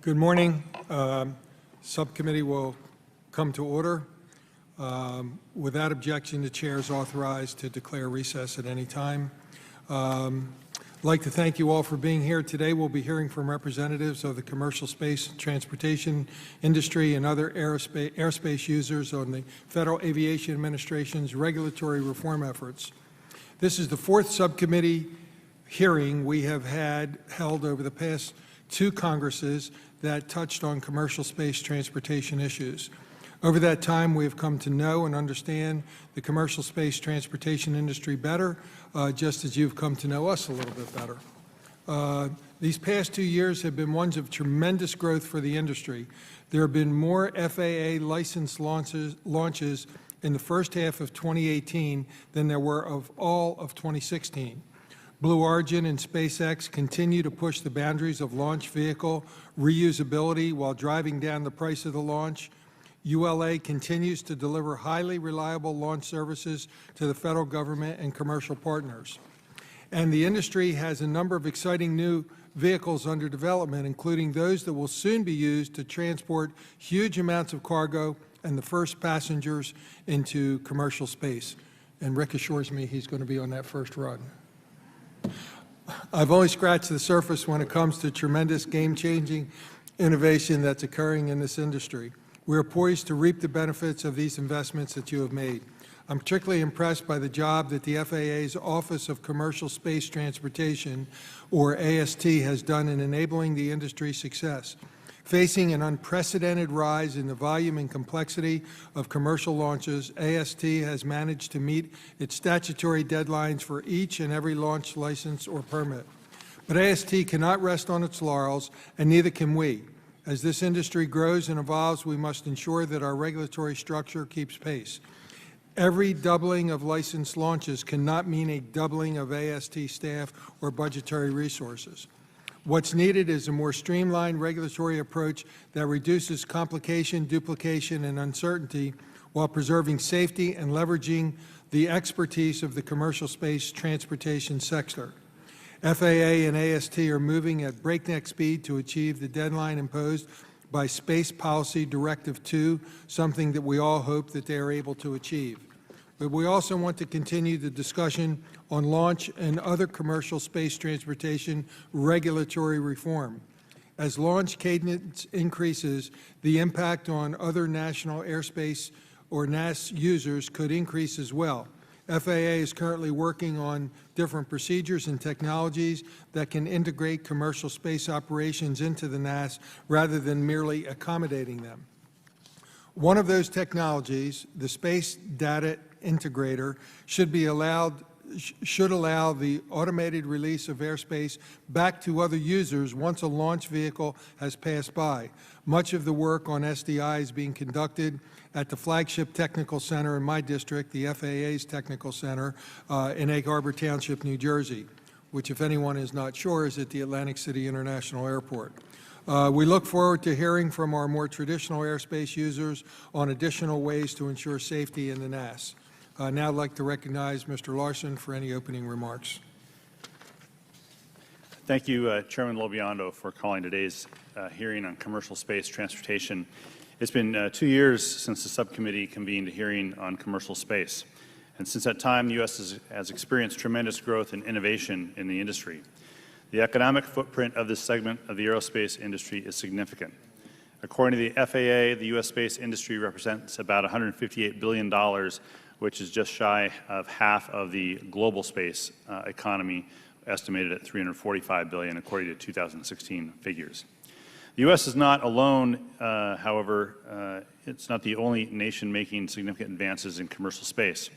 Good morning. Subcommittee will come to order. Without objection, the chair is authorized to declare recess at any time. I'd like to thank you all for being here today. We'll be hearing from representatives of the commercial space transportation industry and other airspace users on the Federal Aviation Administration's regulatory reform efforts. This is the fourth subcommittee hearing we have held over the past two Congresses that touched on commercial space transportation issues. Over that time, we have come to know and understand the commercial space transportation industry better, just as you've come to know us a little bit better. These past 2 years have been ones of tremendous growth for the industry. There have been more FAA licensed launches in the first half of 2018 than there were of all of 2016. Blue Origin and SpaceX continue to push the boundaries of launch vehicle reusability while driving down the price of the launch. ULA continues to deliver highly reliable launch services to the federal government and commercial partners. And the industry has a number of exciting new vehicles under development, including those that will soon be used to transport huge amounts of cargo and the first passengers into commercial space. And Rick assures me he's going to be on that first run. I've only scratched the surface when it comes to tremendous game-changing innovation that's occurring in this industry. We are poised to reap the benefits of these investments that you have made. I'm particularly impressed by the job that the FAA's Office of Commercial Space Transportation, or AST, has done in enabling the industry's success. Facing an unprecedented rise in the volume and complexity of commercial launches, AST has managed to meet its statutory deadlines for each and every launch license or permit. But AST cannot rest on its laurels, and neither can we. As this industry grows and evolves, we must ensure that our regulatory structure keeps pace. Every doubling of licensed launches cannot mean a doubling of AST staff or budgetary resources. What's needed is a more streamlined regulatory approach that reduces complication, duplication, and uncertainty while preserving safety and leveraging the expertise of the commercial space transportation sector. FAA and AST are moving at breakneck speed to achieve the deadline imposed by Space Policy Directive 2, something that we all hope that they are able to achieve. But we also want to continue the discussion on launch and other commercial space transportation regulatory reform. As launch cadence increases, the impact on other national airspace or NAS users could increase as well. FAA is currently working on different procedures and technologies that can integrate commercial space operations into the NAS rather than merely accommodating them. One of those technologies, the Space Data Integrator, should allow the automated release of airspace back to other users once a launch vehicle has passed by. Much of the work on SDI is being conducted at the flagship technical center in my district, the FAA's technical center in Egg Harbor Township, New Jersey, which, if anyone is not sure, is at the Atlantic City International Airport. We look forward to hearing from our more traditional airspace users on additional ways to ensure safety in the NAS. Now I'd like to recognize Mr. Larson for any opening remarks. Thank you, Chairman Lobiondo, for calling today's hearing on commercial space transportation. It's been 2 years since the subcommittee convened a hearing on commercial space. And since that time, the U.S. has experienced tremendous growth and innovation in the industry. The economic footprint of this segment of the aerospace industry is significant. According to the FAA, the U.S. space industry represents about $158 billion, which is just shy of half of the global space economy, estimated at $345 billion, according to 2016 figures. The U.S. is not alone, however, it's not the only nation making significant advances in commercial space.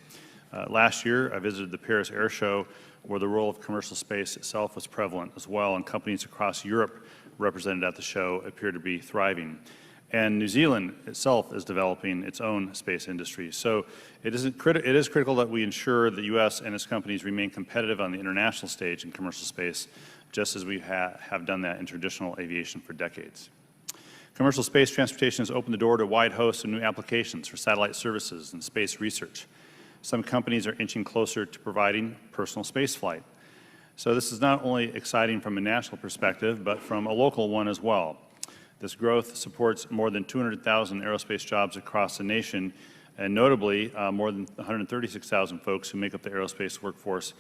Last year, I visited the Paris Air Show, where the role of commercial space itself was prevalent as well, and companies across Europe represented at the show appear to be thriving. And New Zealand itself is developing its own space industry. So it is critical that we ensure the U.S. and its companies remain competitive on the international stage in commercial space, just as we have done that in traditional aviation for decades. Commercial space transportation has opened the door to a wide host of new applications for satellite services and space research. Some companies are inching closer to providing personal space flight. So this is not only exciting from a national perspective, but from a local one as well. This growth supports more than 200,000 aerospace jobs across the nation, and notably, more than 136,000 folks who make up the aerospace workforce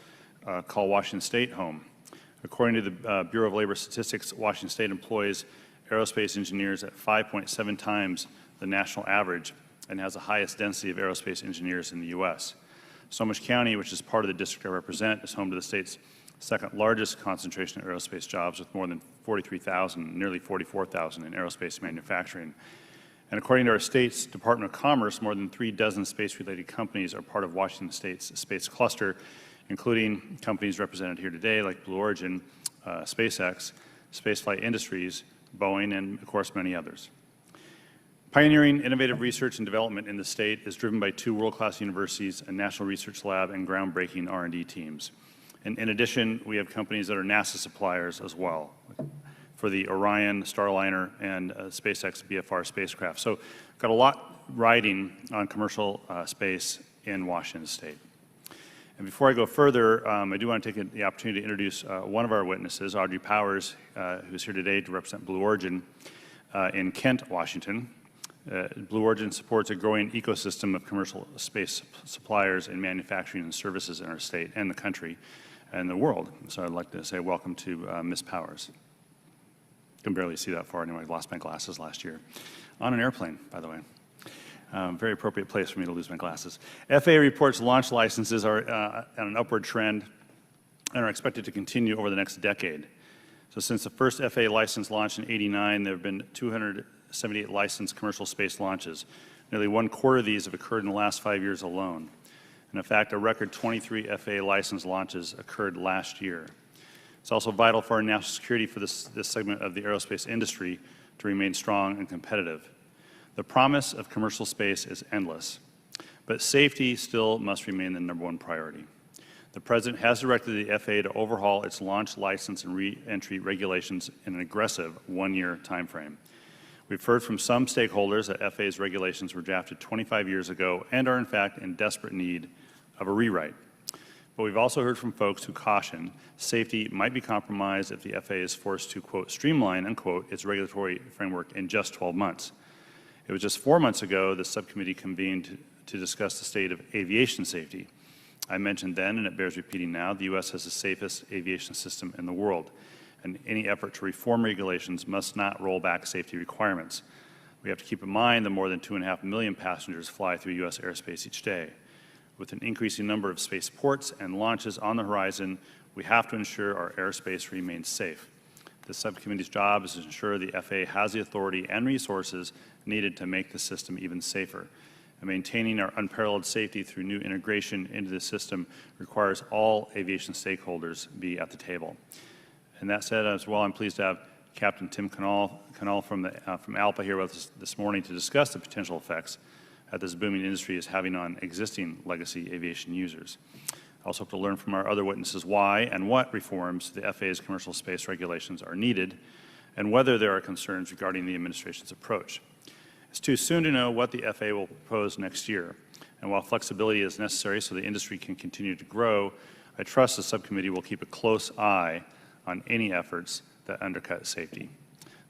call Washington State home. According to the Bureau of Labor Statistics, Washington State employs aerospace engineers at 5.7 times the national average and has the highest density of aerospace engineers in the U.S. Snohomish County, which is part of the district I represent, is home to the state's second largest concentration of aerospace jobs, with more than 43,000, nearly 44,000 in aerospace manufacturing. And according to our state's Department of Commerce, more than 36 space-related companies are part of Washington State's space cluster, including companies represented here today like Blue Origin, SpaceX, Spaceflight Industries, Boeing, and of course many others. Pioneering innovative research and development in the state is driven by 2 world-class universities, a national research lab, and groundbreaking R&D teams. And in addition, we have companies that are NASA suppliers as well for the Orion, Starliner, and SpaceX BFR spacecraft. So got a lot riding on commercial space in Washington State. And before I go further, I do want to take the opportunity to introduce one of our witnesses, Audrey Powers, who's here today to represent Blue Origin in Kent, Washington. Blue Origin supports a growing ecosystem of commercial space suppliers and manufacturing and services in our state and the country and the world. So I'd like to say welcome to Ms. Powers. Can barely see that far anyway. I lost my glasses last year. On an airplane, by the way. Very appropriate place for me to lose my glasses. FAA reports launch licenses are on an upward trend and are expected to continue over the next decade. So since the first FAA license launched in '89, there have been 278 licensed commercial space launches. Nearly 1/4 of these have occurred in the last 5 years alone. And in fact, a record 23 FAA license launches occurred last year. It's also vital for our national security for this segment of the aerospace industry to remain strong and competitive. The promise of commercial space is endless, but safety still must remain the #1 priority. The President has directed the FAA to overhaul its launch license and re-entry regulations in an aggressive 1-year timeframe. We've heard from some stakeholders that FAA's regulations were drafted 25 years ago and are in fact in desperate need of a rewrite. But we've also heard from folks who caution safety might be compromised if the FAA is forced to, quote, streamline, unquote, its regulatory framework in just 12 months. It was just 4 months ago the subcommittee convened to discuss the state of aviation safety. I mentioned then, and it bears repeating now, the U.S. has the safest aviation system in the world, and any effort to reform regulations must not roll back safety requirements. We have to keep in mind the more than 2.5 million passengers fly through U.S. airspace each day. With an increasing number of spaceports and launches on the horizon, we have to ensure our airspace remains safe. The subcommittee's job is to ensure the FAA has the authority and resources needed to make the system even safer. And maintaining our unparalleled safety through new integration into the system requires all aviation stakeholders be at the table. And that said, as well, I'm pleased to have Captain Tim Canoll from ALPA here with us this morning to discuss the potential effects that this booming industry is having on existing legacy aviation users. I also hope to learn from our other witnesses why and what reforms to the FAA's commercial space regulations are needed and whether there are concerns regarding the administration's approach. It's too soon to know what the FAA will propose next year, and while flexibility is necessary so the industry can continue to grow, I trust the subcommittee will keep a close eye on any efforts that undercut safety.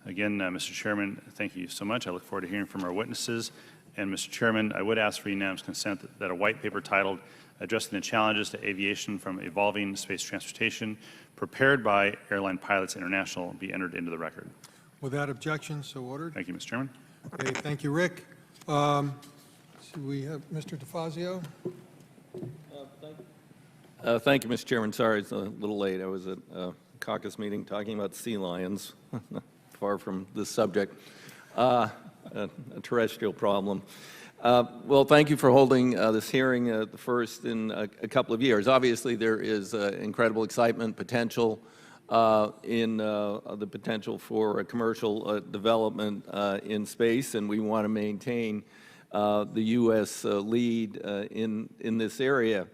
Again, Mr. Chairman, thank you so much. I look forward to hearing from our witnesses. And Mr. Chairman, I would ask for unanimous consent that a white paper titled Addressing the Challenges to Aviation from Evolving Space Transportation, prepared by Airline Pilots International, be entered into the record. Without objection, so ordered. Thank you, Mr. Chairman. Okay, thank you, Rick. We have Mr. DeFazio. Thank you, Mr. Chairman. Sorry, it's a little late. I was at a caucus meeting talking about sea lions, far from this subject. A terrestrial problem. Well, thank you for holding this hearing, the first in a couple of years. Obviously, there is incredible excitement, potential in the potential for a commercial development in space, and we want to maintain the U.S. lead in this area.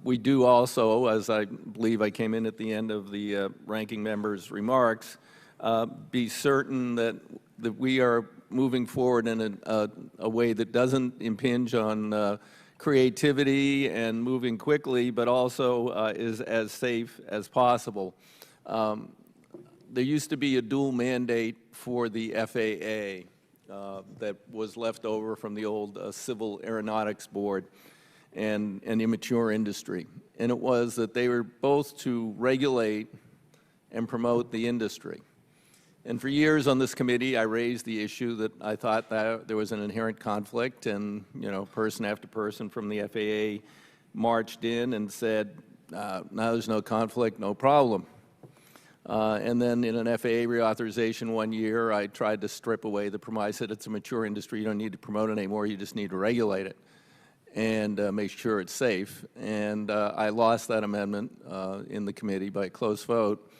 We do also, as I believe I came in at the end of the ranking member's remarks, be certain that we are moving forward in a way that doesn't impinge on creativity and moving quickly, but also is as safe as possible. there used to be a dual mandate for the FAA that was left over from the old Civil Aeronautics Board and an immature industry. And it was that they were both to regulate and promote the industry. And for years on this committee, I raised the issue that I thought that there was an inherent conflict, and person after person from the FAA marched in and said, now there's no conflict, no problem. And then in an FAA reauthorization one year, I tried to strip away the premise that it's a mature industry, you don't need to promote it anymore, you just need to regulate it and make sure it's safe. And I lost that amendment in the committee by a close vote.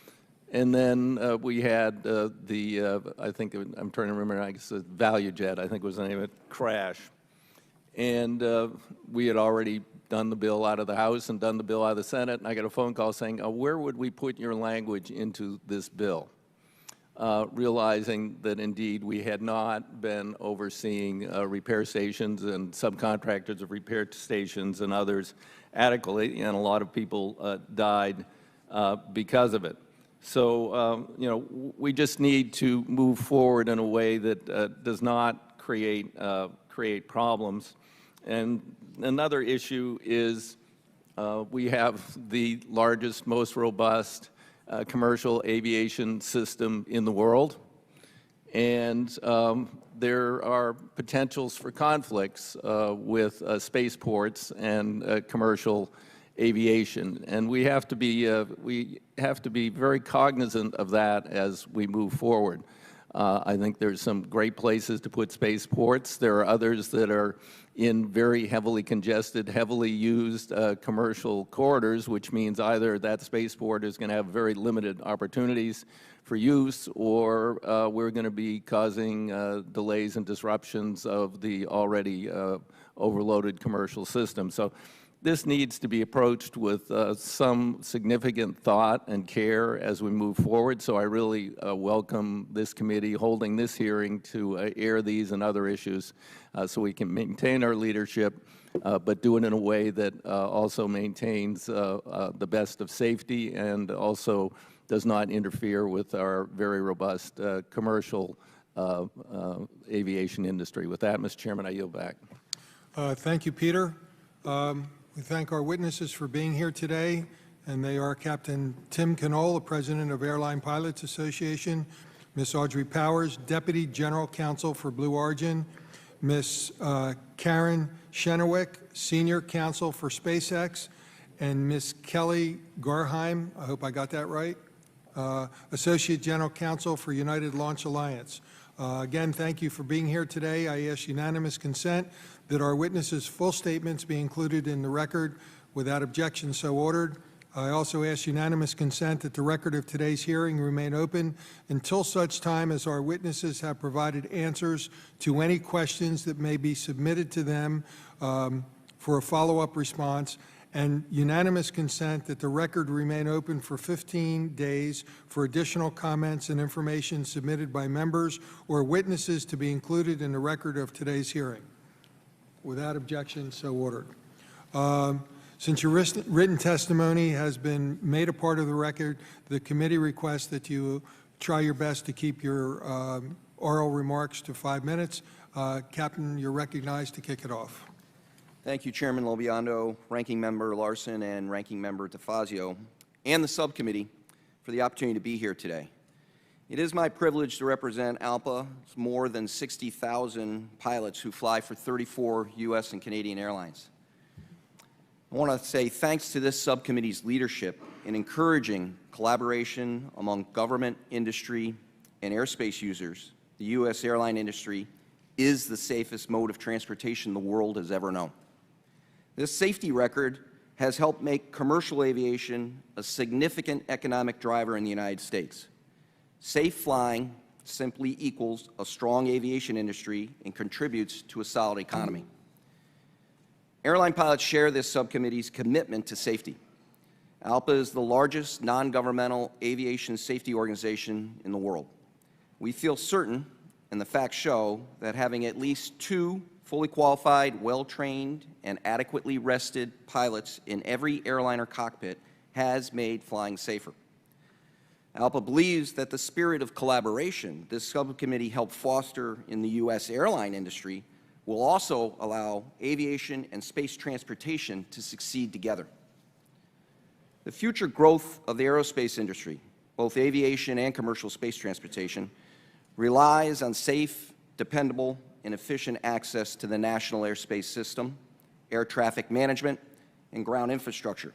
And then we had I think, I'm trying to remember, I guess the Value Jet, I think was the name of it, crash. And we had already done the bill out of the House and done the bill out of the Senate, and I got a phone call saying, where would we put your language into this bill? Realizing that indeed we had not been overseeing repair stations and subcontractors of repair stations and others adequately, and a lot of people died because of it. So, we just need to move forward in a way that does not create problems. And another issue is we have the largest, most robust commercial aviation system in the world, and there are potentials for conflicts with spaceports and commercial aviation, and we have to be very cognizant of that as we move forward. I think there's some great places to put spaceports. There are others that are in very heavily congested, heavily used commercial corridors, which means either that spaceport is going to have very limited opportunities for use, or we're going to be causing delays and disruptions of the already overloaded commercial system. So this needs to be approached with some significant thought and care as we move forward. So I really welcome this committee holding this hearing to air these and other issues so we can maintain our leadership, but do it in a way that also maintains the best of safety and also does not interfere with our very robust commercial aviation industry. With that, Mr. Chairman, I yield back. Thank you, Peter. We thank our witnesses for being here today, and they are Captain Tim Canoll, the President of Airline Pilots Association, Ms. Audrey Powers, Deputy General Counsel for Blue Origin, Ms. Caryn Schenewerk, Senior Counsel for SpaceX, and Ms. Kelly Gareheime, I hope I got that right, Associate General Counsel for United Launch Alliance. Again, thank you for being here today. I ask unanimous consent that our witnesses' full statements be included in the record. Without objection, so ordered. I also ask unanimous consent that the record of today's hearing remain open until such time as our witnesses have provided answers to any questions that may be submitted to them for a follow-up response, and unanimous consent that the record remain open for 15 days for additional comments and information submitted by members or witnesses to be included in the record of today's hearing. Without objection, so ordered. Since your written testimony has been made a part of the record, the committee requests that you try your best to keep your oral remarks to 5 minutes. Captain, you're recognized to kick it off. Thank you, Chairman Lobiando, Ranking Member Larson, and Ranking Member DeFazio, and the subcommittee for the opportunity to be here today. It is my privilege to represent ALPA. It's more than 60,000 pilots who fly for 34 U.S. and Canadian airlines. I want to say thanks to this subcommittee's leadership in encouraging collaboration among government, industry, and airspace users. The U.S. airline industry is the safest mode of transportation the world has ever known. This safety record has helped make commercial aviation a significant economic driver in the United States. Safe flying simply equals a strong aviation industry and contributes to a solid economy. Airline pilots share this subcommittee's commitment to safety. ALPA is the largest non-governmental aviation safety organization in the world. We feel certain, and the facts show, that having at least 2 fully qualified, well-trained, and adequately rested pilots in every airliner cockpit has made flying safer. ALPA believes that the spirit of collaboration this subcommittee helped foster in the U.S. airline industry will also allow aviation and space transportation to succeed together. The future growth of the aerospace industry, both aviation and commercial space transportation, relies on safe, dependable, and efficient access to the national airspace system, air traffic management, and ground infrastructure.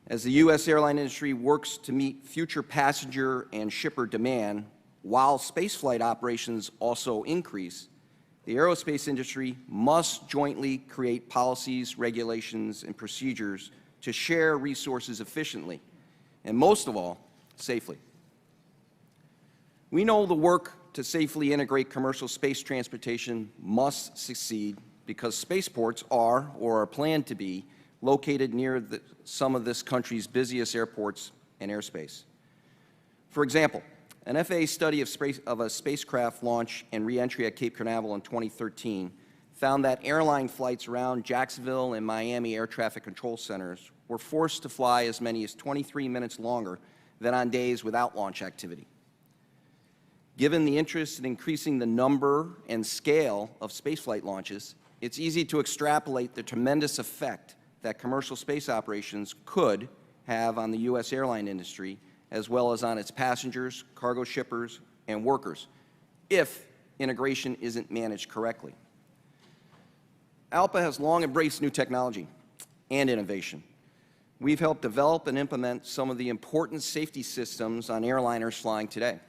As the U.S. airline industry works to meet future passenger and shipper demand, while spaceflight operations also increase, the aerospace industry must jointly create policies, regulations, and procedures to share resources efficiently, and most of all, safely. We know the work to safely integrate commercial space transportation must succeed because spaceports are, or are planned to be, located near some of this country's busiest airports and airspace. For example, an FAA study of a spacecraft launch and reentry at Cape Canaveral in 2013 found that airline flights around Jacksonville and Miami air traffic control centers were forced to fly as many as 23 minutes longer than on days without launch activity. Given the interest in increasing the number and scale of spaceflight launches, it's easy to extrapolate the tremendous effect that commercial space operations could have on the U.S. airline industry, as well as on its passengers, cargo shippers, and workers, if integration isn't managed correctly. ALPA has long embraced new technology and innovation. We've helped develop and implement some of the important safety systems on airliners flying today.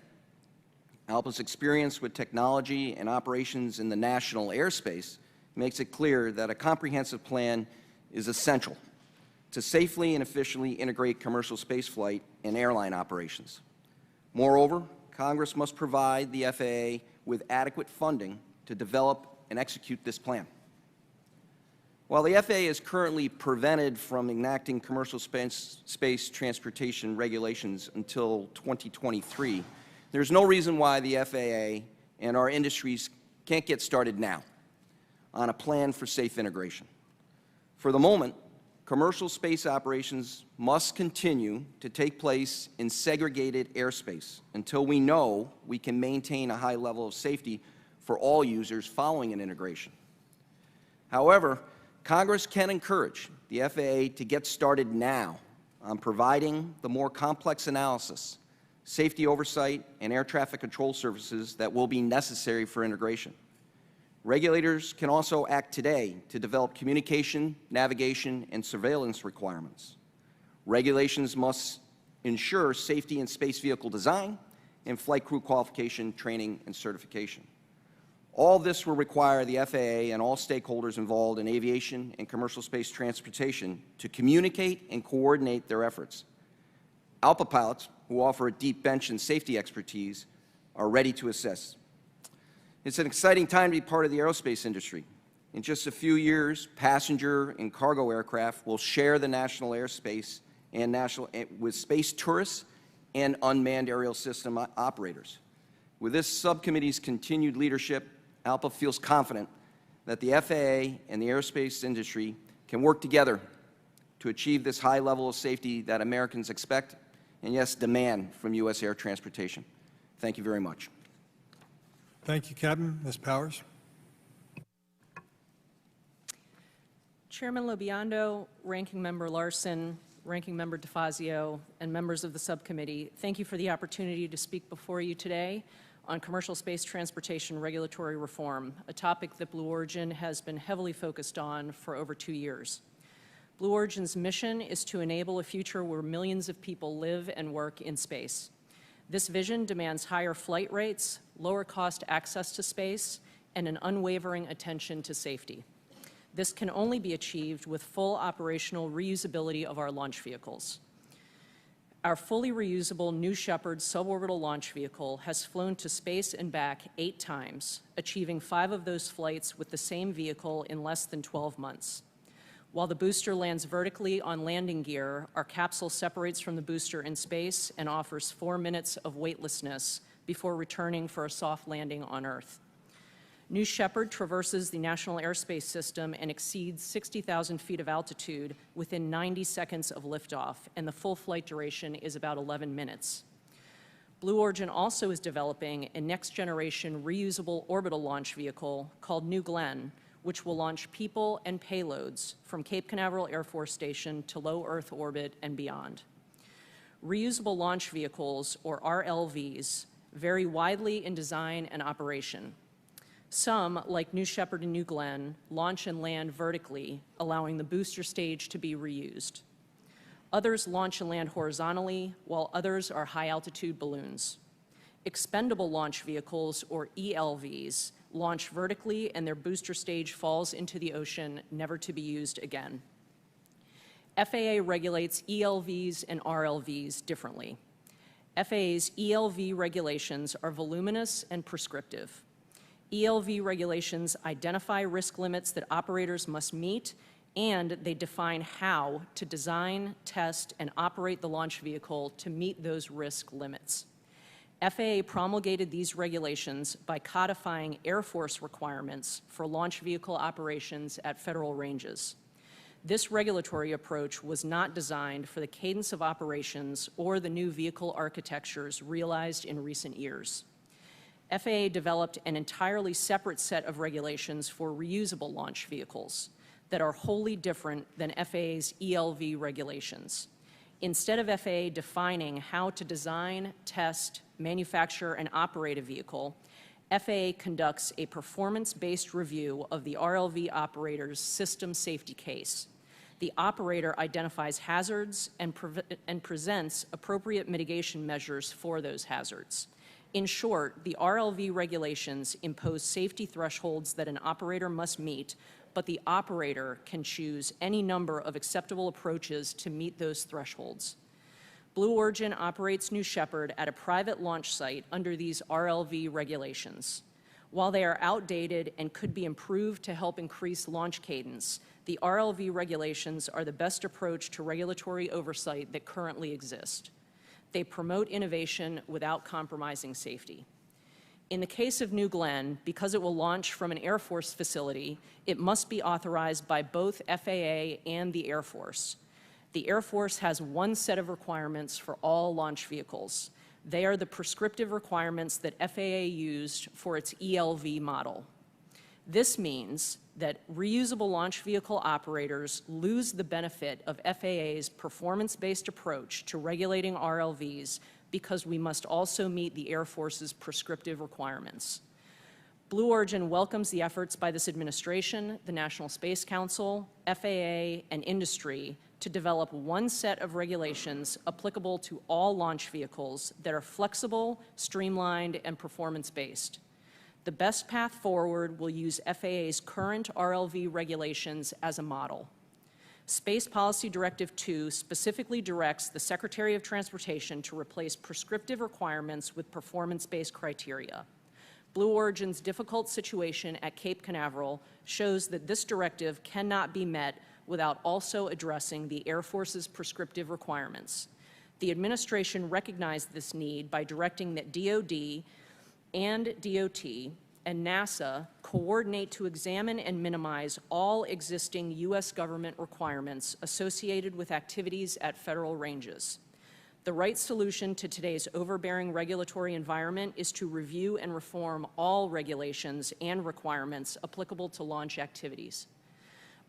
ALPA's experience with technology and operations in the national airspace makes it clear that a comprehensive plan is essential to safely and efficiently integrate commercial spaceflight and airline operations. Moreover, Congress must provide the FAA with adequate funding to develop and execute this plan. While the FAA is currently prevented from enacting commercial space transportation regulations until 2023, there's no reason why the FAA and our industries can't get started now on a plan for safe integration. For the moment, commercial space operations must continue to take place in segregated airspace until we know we can maintain a high level of safety for all users following an integration. However, Congress can encourage the FAA to get started now on providing the more complex analysis, safety oversight, and air traffic control services that will be necessary for integration. Regulators can also act today to develop communication, navigation, and surveillance requirements. Regulations must ensure safety in space vehicle design and flight crew qualification, training, and certification. All this will require the FAA and all stakeholders involved in aviation and commercial space transportation to communicate and coordinate their efforts. ALPA pilots, who offer a deep bench and safety expertise, are ready to assist. It's an exciting time to be part of the aerospace industry. In just a few years, passenger and cargo aircraft will share the national airspace and with space tourists and unmanned aerial system operators. With this subcommittee's continued leadership, ALPA feels confident that the FAA and the aerospace industry can work together to achieve this high level of safety that Americans expect and, yes, demand from U.S. air transportation. Thank you very much. Thank you, Captain. Ms. Powers. Chairman Lobiondo, Ranking Member Larson, Ranking Member DeFazio, and members of the subcommittee, thank you for the opportunity to speak before you today on commercial space transportation regulatory reform, a topic that Blue Origin has been heavily focused on for over 2 years. Blue Origin's mission is to enable a future where millions of people live and work in space. This vision demands higher flight rates, lower cost access to space, and an unwavering attention to safety. This can only be achieved with full operational reusability of our launch vehicles. Our fully reusable New Shepard suborbital launch vehicle has flown to space and back 8 times, achieving 5 of those flights with the same vehicle in less than 12 months. While the booster lands vertically on landing gear, our capsule separates from the booster in space and offers 4 minutes of weightlessness before returning for a soft landing on Earth. New Shepard traverses the National Airspace System and exceeds 60,000 feet of altitude within 90 seconds of liftoff, and the full flight duration is about 11 minutes. Blue Origin also is developing a next-generation reusable orbital launch vehicle called New Glenn, which will launch people and payloads from Cape Canaveral Air Force Station to low Earth orbit and beyond. Reusable launch vehicles, or RLVs, vary widely in design and operation. Some, like New Shepard and New Glenn, launch and land vertically, allowing the booster stage to be reused. Others launch and land horizontally, while others are high-altitude balloons. Expendable launch vehicles, or ELVs, launch vertically and their booster stage falls into the ocean, never to be used again. FAA regulates ELVs and RLVs differently. FAA's ELV regulations are voluminous and prescriptive. ELV regulations identify risk limits that operators must meet, and they define how to design, test, and operate the launch vehicle to meet those risk limits. FAA promulgated these regulations by codifying Air Force requirements for launch vehicle operations at federal ranges. This regulatory approach was not designed for the cadence of operations or the new vehicle architectures realized in recent years. FAA developed an entirely separate set of regulations for reusable launch vehicles that are wholly different than FAA's ELV regulations. Instead of FAA defining how to design, test, manufacture, and operate a vehicle, FAA conducts a performance-based review of the RLV operator's system safety case. The operator identifies hazards and presents appropriate mitigation measures for those hazards. In short, the RLV regulations impose safety thresholds that an operator must meet, but the operator can choose any number of acceptable approaches to meet those thresholds. Blue Origin operates New Shepard at a private launch site under these RLV regulations. While they are outdated and could be improved to help increase launch cadence, the RLV regulations are the best approach to regulatory oversight that currently exist. They promote innovation without compromising safety. In the case of New Glenn, because it will launch from an Air Force facility, it must be authorized by both FAA and the Air Force. The Air Force has one set of requirements for all launch vehicles. They are the prescriptive requirements that FAA used for its ELV model. This means that reusable launch vehicle operators lose the benefit of FAA's performance-based approach to regulating RLVs because we must also meet the Air Force's prescriptive requirements. Blue Origin welcomes the efforts by this administration, the National Space Council, FAA, and industry to develop one set of regulations applicable to all launch vehicles that are flexible, streamlined, and performance-based. The best path forward will use FAA's current RLV regulations as a model. Space Policy Directive 2 specifically directs the Secretary of Transportation to replace prescriptive requirements with performance-based criteria. Blue Origin's difficult situation at Cape Canaveral shows that this directive cannot be met without also addressing the Air Force's prescriptive requirements. The administration recognized this need by directing that DoD and DOT and NASA coordinate to examine and minimize all existing U.S. government requirements associated with activities at federal ranges. The right solution to today's overbearing regulatory environment is to review and reform all regulations and requirements applicable to launch activities.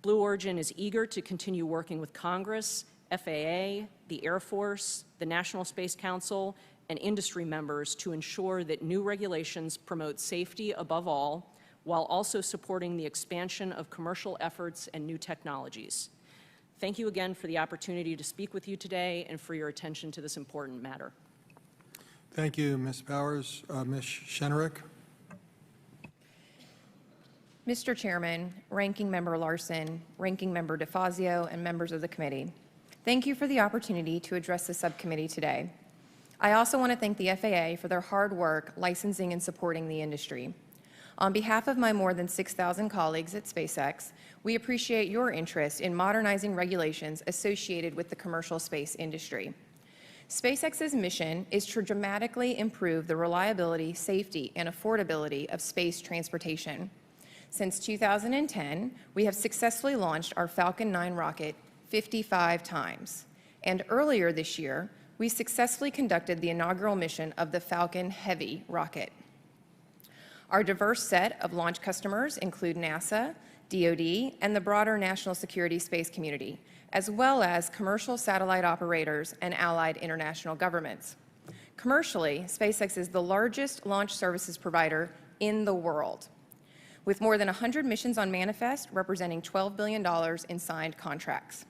Blue Origin is eager to continue working with Congress, FAA, the Air Force, the National Space Council, and industry members to ensure that new regulations promote safety above all, while also supporting the expansion of commercial efforts and new technologies. Thank you again for the opportunity to speak with you today and for your attention to this important matter. Thank you, Ms. Powers. Ms. Schenewerk. Mr. Chairman, Ranking Member Larson, Ranking Member DeFazio, and members of the committee, thank you for the opportunity to address the subcommittee today. I also want to thank the FAA for their hard work licensing and supporting the industry. On behalf of my more than 6,000 colleagues at SpaceX, we appreciate your interest in modernizing regulations associated with the commercial space industry. SpaceX's mission is to dramatically improve the reliability, safety, and affordability of space transportation. Since 2010, we have successfully launched our Falcon 9 rocket 55 times. And earlier this year, we successfully conducted the inaugural mission of the Falcon Heavy rocket. Our diverse set of launch customers include NASA, DoD, and the broader national security space community, as well as commercial satellite operators and allied international governments. Commercially, SpaceX is the largest launch services provider in the world, with more than 100 missions on manifest representing $12 billion in signed contracts.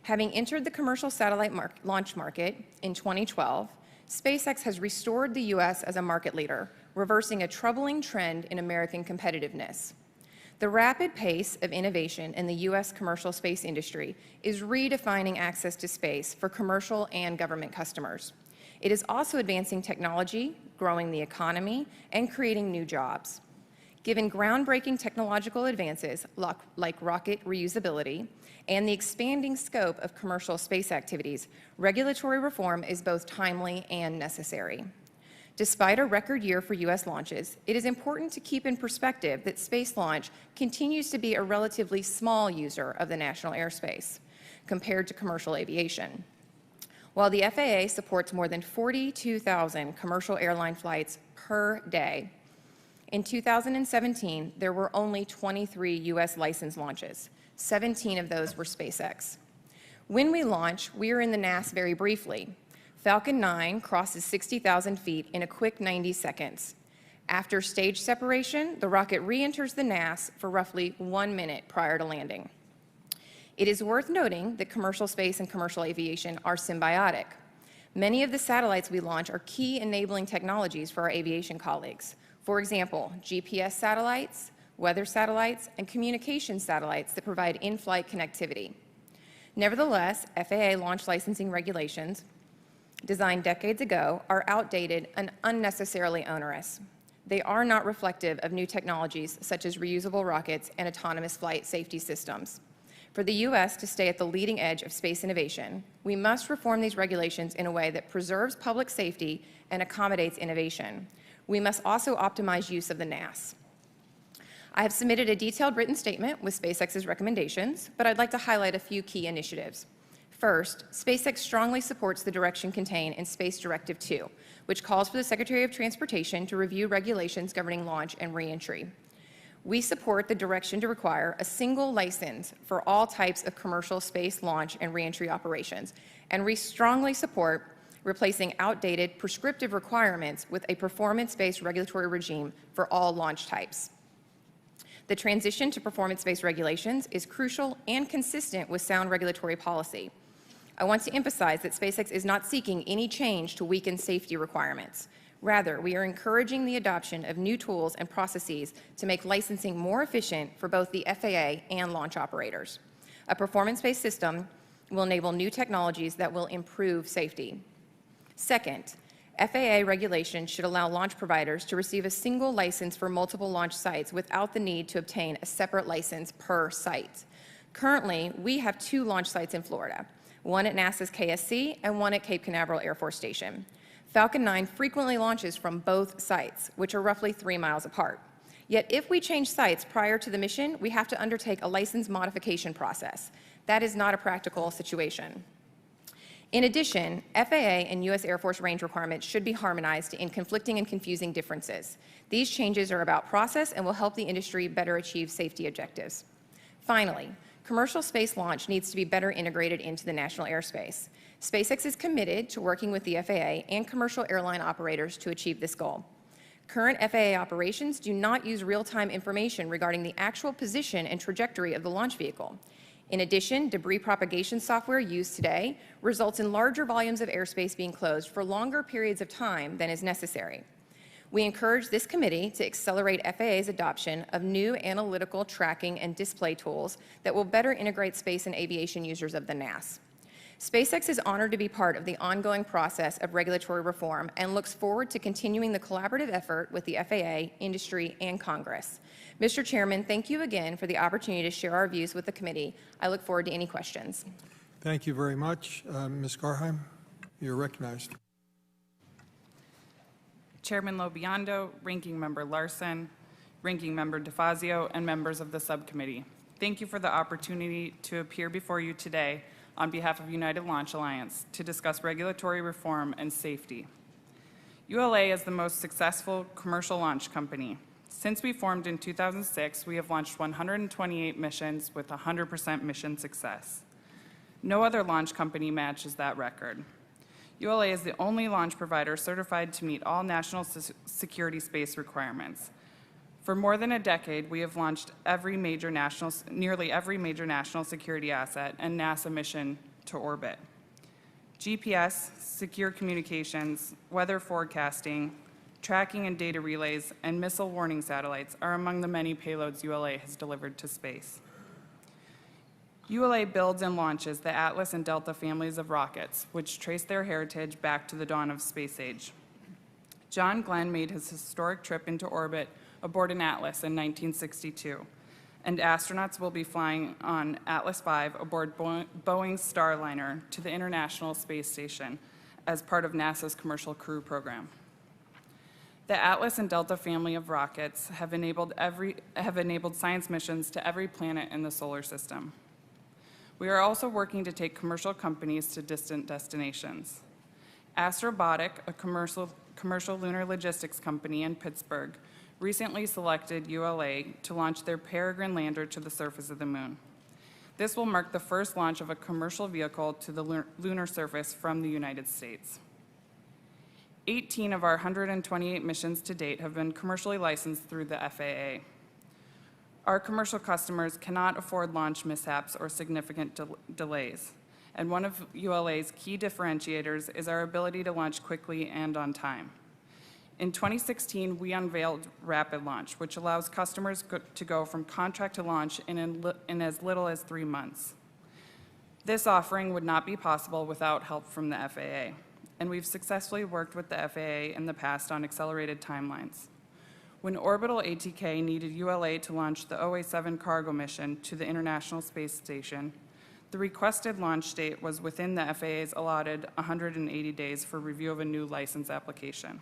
Having entered the commercial satellite launch market in 2012, SpaceX has restored the U.S. as a market leader, reversing a troubling trend in American competitiveness. The rapid pace of innovation in the U.S. commercial space industry is redefining access to space for commercial and government customers. It is also advancing technology, growing the economy, and creating new jobs. Given groundbreaking technological advances like rocket reusability and the expanding scope of commercial space activities, regulatory reform is both timely and necessary. Despite a record year for U.S. launches, it is important to keep in perspective that space launch continues to be a relatively small user of the national airspace compared to commercial aviation. While the FAA supports more than 42,000 commercial airline flights per day, in 2017, there were only 23 U.S. licensed launches. 17 of those were SpaceX. When we launch, we are in the NAS very briefly. Falcon 9 crosses 60,000 feet in a quick 90 seconds. After stage separation, the rocket re-enters the NAS for roughly 1 minute prior to landing. It is worth noting that commercial space and commercial aviation are symbiotic. Many of the satellites we launch are key enabling technologies for our aviation colleagues. For example, GPS satellites, weather satellites, and communication satellites that provide in-flight connectivity. Nevertheless, FAA launch licensing regulations designed decades ago are outdated and unnecessarily onerous. They are not reflective of new technologies such as reusable rockets and autonomous flight safety systems. For the U.S. to stay at the leading edge of space innovation, we must reform these regulations in a way that preserves public safety and accommodates innovation. We must also optimize use of the NAS. I have submitted a detailed written statement with SpaceX's recommendations, but I'd like to highlight a few key initiatives. First, SpaceX strongly supports the direction contained in Space Directive 2, which calls for the Secretary of Transportation to review regulations governing launch and reentry. We support the direction to require a single license for all types of commercial space launch and reentry operations, and we strongly support replacing outdated prescriptive requirements with a performance-based regulatory regime for all launch types. The transition to performance-based regulations is crucial and consistent with sound regulatory policy. I want to emphasize that SpaceX is not seeking any change to weaken safety requirements. Rather, we are encouraging the adoption of new tools and processes to make licensing more efficient for both the FAA and launch operators. A performance-based system will enable new technologies that will improve safety. Second, FAA regulation should allow launch providers to receive a single license for multiple launch sites without the need to obtain a separate license per site. Currently, we have 2 launch sites in Florida, one at NASA's KSC and one at Cape Canaveral Air Force Station. Falcon 9 frequently launches from both sites, which are roughly 3 miles apart. Yet if we change sites prior to the mission, we have to undertake a license modification process. That is not a practical situation. In addition, FAA and U.S. Air Force range requirements should be harmonized in conflicting and confusing differences. These changes are about process and will help the industry better achieve safety objectives. Finally, commercial space launch needs to be better integrated into the national airspace. SpaceX is committed to working with the FAA and commercial airline operators to achieve this goal. Current FAA operations do not use real-time information regarding the actual position and trajectory of the launch vehicle. In addition, debris propagation software used today results in larger volumes of airspace being closed for longer periods of time than is necessary. We encourage this committee to accelerate FAA's adoption of new analytical tracking and display tools that will better integrate space and aviation users of the NAS. SpaceX is honored to be part of the ongoing process of regulatory reform and looks forward to continuing the collaborative effort with the FAA, industry, and Congress. Mr. Chairman, thank you again for the opportunity to share our views with the committee. I look forward to any questions. Thank you very much. Ms. Gareheime? You're recognized. Chairman Lobiondo, Ranking Member Larson, Ranking Member DeFazio, and members of the subcommittee. Thank you for the opportunity to appear before you today on behalf of United Launch Alliance to discuss regulatory reform and safety. ULA is the most successful commercial launch company. Since we formed in 2006, we have launched 128 missions with 100% mission success. No other launch company matches that record. ULA is the only launch provider certified to meet all national security space requirements. For more than a decade, we have launched nearly every major national security asset and NASA mission to orbit. GPS, secure communications, weather forecasting, tracking and data relays, and missile warning satellites are among the many payloads ULA has delivered to space. ULA builds and launches the Atlas and Delta families of rockets, which trace their heritage back to the dawn of space age. John Glenn made his historic trip into orbit aboard an Atlas in 1962, and astronauts will be flying on Atlas V aboard Boeing's Starliner to the International Space Station as part of NASA's Commercial Crew Program. The Atlas and Delta family of rockets have enabled science missions to every planet in the solar system. We are also working to take commercial companies to distant destinations. Astrobotic, a commercial lunar logistics company in Pittsburgh, recently selected ULA to launch their Peregrine lander to the surface of the moon. This will mark the first launch of a commercial vehicle to the lunar surface from the United States. 18 of our 128 missions to date have been commercially licensed through the FAA. Our commercial customers cannot afford launch mishaps or significant delays, and one of ULA's key differentiators is our ability to launch quickly and on time. In 2016, we unveiled Rapid Launch, which allows customers to go from contract to launch in as little as 3 months. This offering would not be possible without help from the FAA, and we've successfully worked with the FAA in the past on accelerated timelines. When Orbital ATK needed ULA to launch the OA-7 cargo mission to the International Space Station, the requested launch date was within the FAA's allotted 180 days for review of a new license application.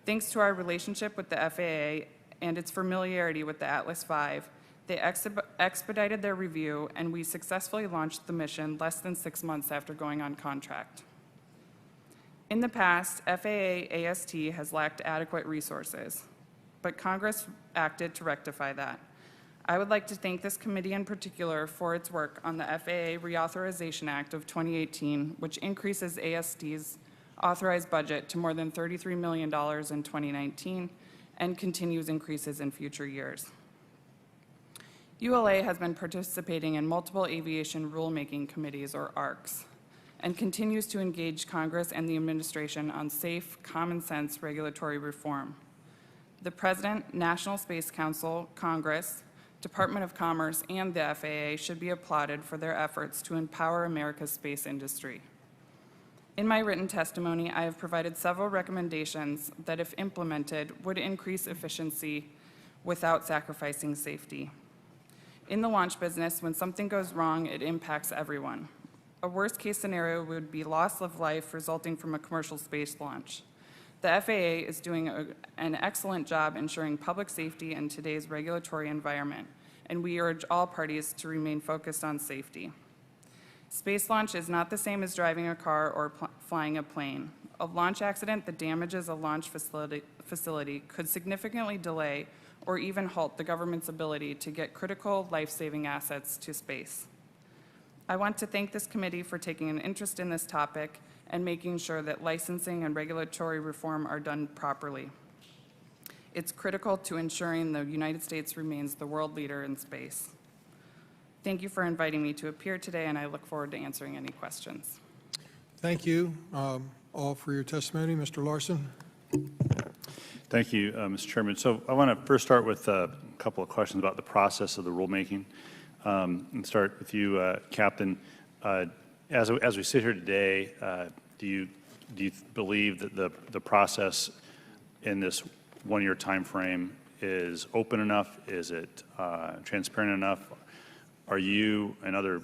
Thanks to our relationship with the FAA and its familiarity with the Atlas V, they expedited their review, and we successfully launched the mission less than 6 months after going on contract. In the past, FAA AST has lacked adequate resources, but Congress acted to rectify that. I would like to thank this committee in particular for its work on the FAA Reauthorization Act of 2018, which increases AST's authorized budget to more than $33 million in 2019 and continues increases in future years. ULA has been participating in multiple aviation rulemaking committees, or ARCs, and continues to engage Congress and the administration on safe, common-sense regulatory reform. The President, National Space Council, Congress, Department of Commerce, and the FAA should be applauded for their efforts to empower America's space industry. In my written testimony, I have provided several recommendations that, if implemented, would increase efficiency without sacrificing safety. In the launch business, when something goes wrong, it impacts everyone. A worst-case scenario would be loss of life resulting from a commercial space launch. The FAA is doing an excellent job ensuring public safety in today's regulatory environment, and we urge all parties to remain focused on safety. Space launch is not the same as driving a car or flying a plane. A launch accident that damages a launch facility could significantly delay or even halt the government's ability to get critical life-saving assets to space. I want to thank this committee for taking an interest in this topic and making sure that licensing and regulatory reform are done properly. It's critical to ensuring the United States remains the world leader in space. Thank you for inviting me to appear today, and I look forward to answering any questions. Thank you all for your testimony. Mr. Larson. Thank you, Mr. Chairman. So I want to first start with a couple of questions about the process of the rulemaking. And start with you, Captain. As we sit here today, do you believe that the process in this one-year time frame is open enough? Is it transparent enough? Are you and other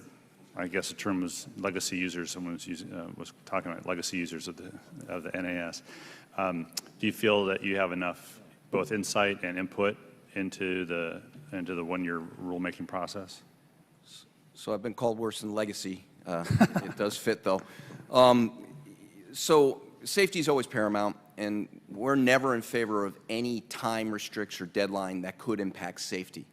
I guess the term was legacy users. Someone was, was talking about legacy users of the NAS. Do you feel that you have enough both insight and input into the one-year rulemaking process? So I've been called worse than legacy. It does fit, though. So safety is always paramount, and we're never in favor of any time restriction or deadline that could impact safety.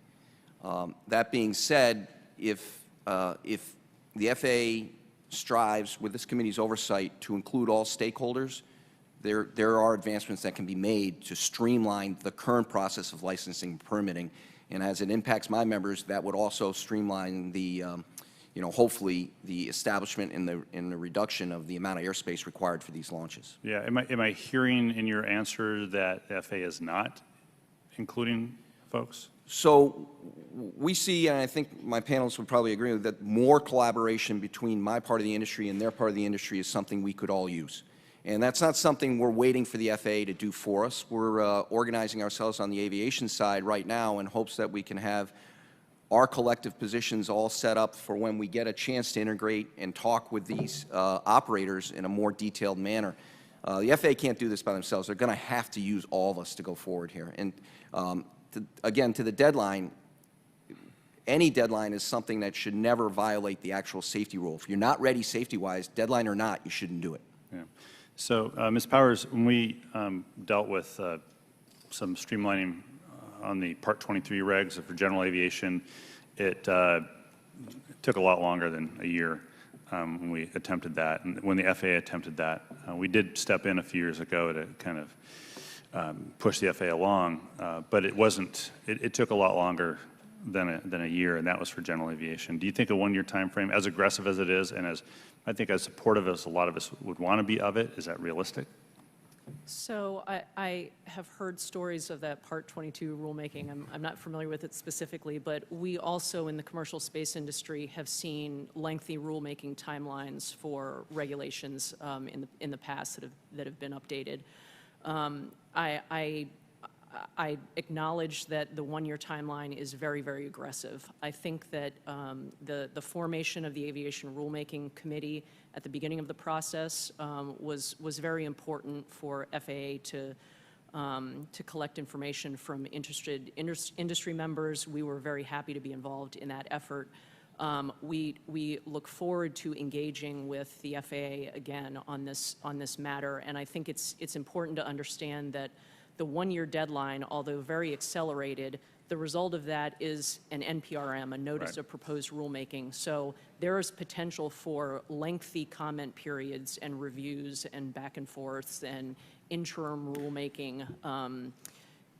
That being said, if the FAA strives, with this committee's oversight, to include all stakeholders, there are advancements that can be made to streamline the current process of licensing and permitting. And as it impacts my members, that would also streamline the, hopefully, the establishment and the reduction of the amount of airspace required for these launches. Yeah. Am I hearing in your answer that the FAA is not including folks? So we see, and I think my panelists would probably agree, that more collaboration between my part of the industry and their part of the industry is something we could all use. And that's not something we're waiting for the FAA to do for us. We're organizing ourselves on the aviation side right now in hopes that we can have our collective positions all set up for when we get a chance to integrate and talk with these operators in a more detailed manner. The FAA can't do this by themselves. They're going to have to use all of us to go forward here. And again, to the deadline, any deadline is something that should never violate the actual safety rule. If you're not ready safety-wise, deadline or not, you shouldn't do it. Yeah. So, Ms. Powers, when we dealt with some streamlining on the Part 23 regs for general aviation, it took a lot longer than a year when we attempted that. And when the FAA attempted that, we did step in a few years ago to kind of push the FAA along, but it wasn't. It took a lot longer than a year, and that was for general aviation. Do you think a one-year time frame, as aggressive as it is, and as I think as supportive as a lot of us would want to be of it, is that realistic? So I have heard stories of that Part 22 rulemaking. I'm not familiar with it specifically, but we also in the commercial space industry have seen lengthy rulemaking timelines for regulations in the past that have been updated. I acknowledge that the one-year timeline is very, very aggressive. I think that the formation of the Aviation Rulemaking Committee at the beginning of the process was very important for FAA to collect information from interested industry members. We were very happy to be involved in that effort. We look forward to engaging with the FAA again on this matter, and I think it's important to understand that the one-year deadline, although very accelerated, the result of that is an NPRM, a Notice of Proposed Rulemaking. So there is potential for lengthy comment periods and reviews and back and forths and interim rulemaking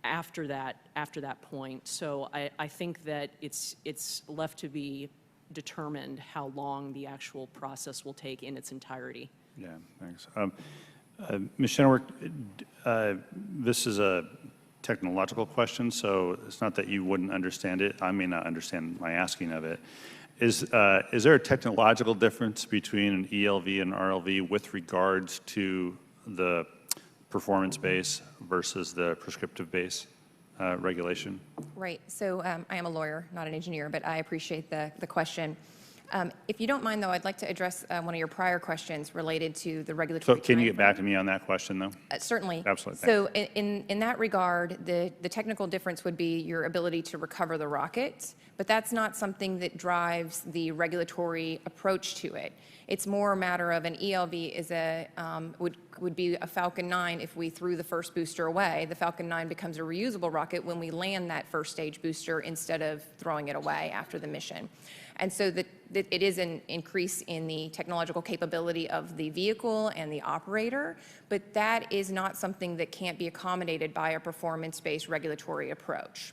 after that point. So I think that it's left to be determined how long the actual process will take in its entirety. Yeah, thanks. Ms. Schenewerk, this is a technological question, so it's not that you wouldn't understand it. I may not understand my asking of it. Is there a technological difference between an ELV and RLV with regards to the performance base versus the prescriptive base regulation? Right. So I am a lawyer, not an engineer, but I appreciate the question. If you don't mind, though, I'd like to address one of your prior questions related to the regulatory. So can you get back to me on that question, though? Certainly. Absolutely. So in that regard, the technical difference would be your ability to recover the rocket, but that's not something that drives the regulatory approach to it. It's more a matter of an ELV is would be a Falcon 9 if we threw the first booster away. The Falcon 9 becomes a reusable rocket when we land that first stage booster instead of throwing it away after the mission. And so it is an increase in the technological capability of the vehicle and the operator, but that is not something that can't be accommodated by a performance-based regulatory approach.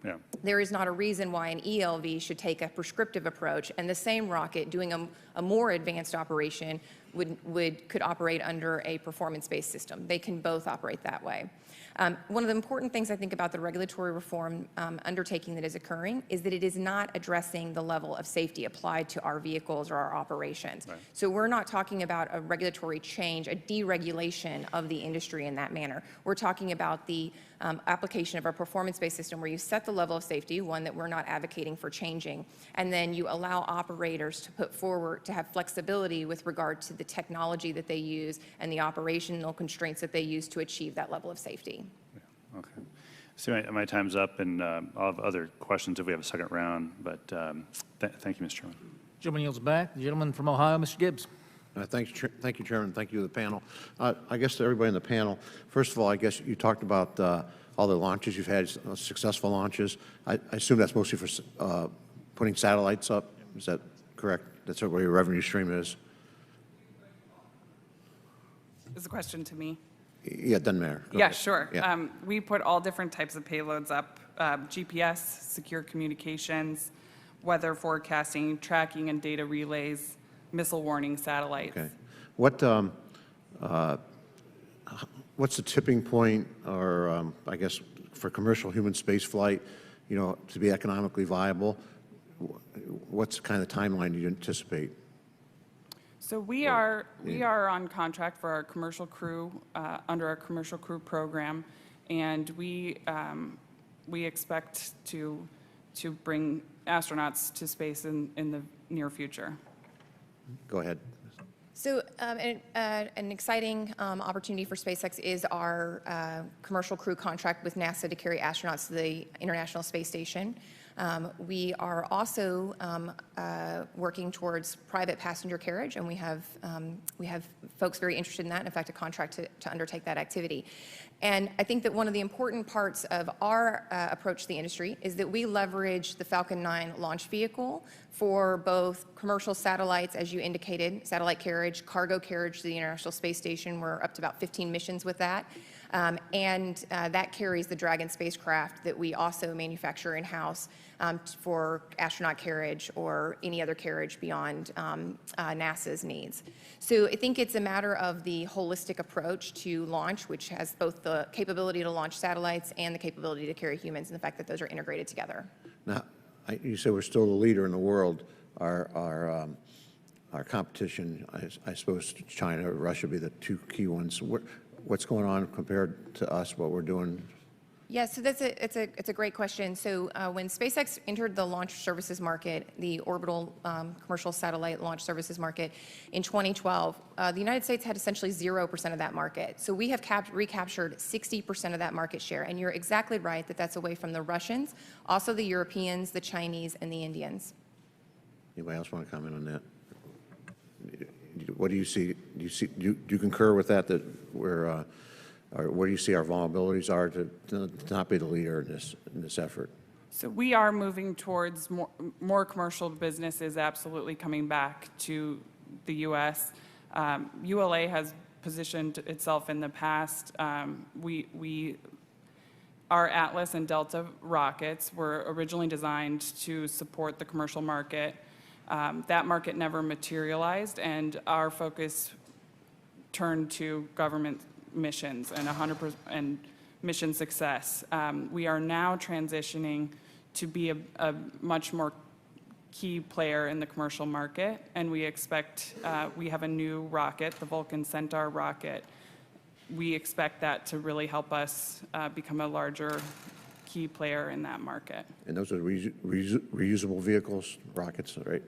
Yeah. There is not a reason why an ELV should take a prescriptive approach, and the same rocket doing a more advanced operation could operate under a performance-based system. They can both operate that way. One of the important things I think about the regulatory reform undertaking that is occurring is that it is not addressing the level of safety applied to our vehicles or our operations. Right. So we're not talking about a regulatory change, a deregulation of the industry in that manner. We're talking about the application of a performance-based system where you set the level of safety, one that we're not advocating for changing, and then you allow operators to put forward, to have flexibility with regard to the technology that they use and the operational constraints that they use to achieve that level of safety. Yeah, okay. So my time's up, and I'll have other questions if we have a second round, but thank you, Mr. Chairman. Gentleman yields back. The gentleman from Ohio, Mr. Gibbs. Thank you, Chairman. Thank you to the panel. I guess to everybody in the panel, first of all, I guess you talked about all the launches you've had, successful launches. I assume that's mostly for putting satellites up. Is that correct? That's where your revenue stream is? Is the question to me? Yeah, it doesn't matter. Go Yeah, ahead. sure. Yeah. We put all different types of payloads up, GPS, secure communications, weather forecasting, tracking and data relays, missile warning satellites. Okay. What's the tipping point, or I guess for commercial human space flight, to be economically viable? What's the kind of timeline you anticipate? So we are on contract for our commercial crew, under our commercial crew program, and we expect to bring astronauts to space in the near future. Go ahead. So an exciting opportunity for SpaceX is our commercial crew contract with NASA to carry astronauts to the International Space Station. We are also working towards private passenger carriage, and we have folks very interested in that, in fact, a contract to undertake that activity. And I think that one of the important parts of our approach to the industry is that we leverage the Falcon 9 launch vehicle for both commercial satellites, as you indicated, satellite carriage, cargo carriage to the International Space Station. We're up to about 15 missions with that. And that carries the Dragon spacecraft that we also manufacture in-house for astronaut carriage or any other carriage beyond NASA's needs. So I think it's a matter of the holistic approach to launch, which has both the capability to launch satellites and the capability to carry humans, and the fact that those are integrated together. Now, you say we're still the leader in the world. Our competition, I suppose China or Russia would be the two key ones. What's going on compared to us, what we're doing? Yeah, so it's a great question. So when SpaceX entered the launch services market, the orbital commercial satellite launch services market in 2012, the United States had essentially 0% of that market. So we have recaptured 60% of that market share. And you're exactly right that that's away from the Russians, also the Europeans, the Chinese, and the Indians. Anybody else want to comment on that? What do you see? Do you concur with that? That we're, where do you see our vulnerabilities are to not be the leader in this effort? So we are moving towards more commercial businesses absolutely coming back to the U.S. ULA has positioned itself in the past. Our Atlas and Delta rockets were originally designed to support the commercial market. That market never materialized, and our focus turned to government missions and 100% and mission success. We are now transitioning to be a much more key player in the commercial market, and we expect, we have a new rocket, the Vulcan Centaur rocket. We expect that to really help us become a larger key player in that market. And those are reusable vehicles, rockets, right?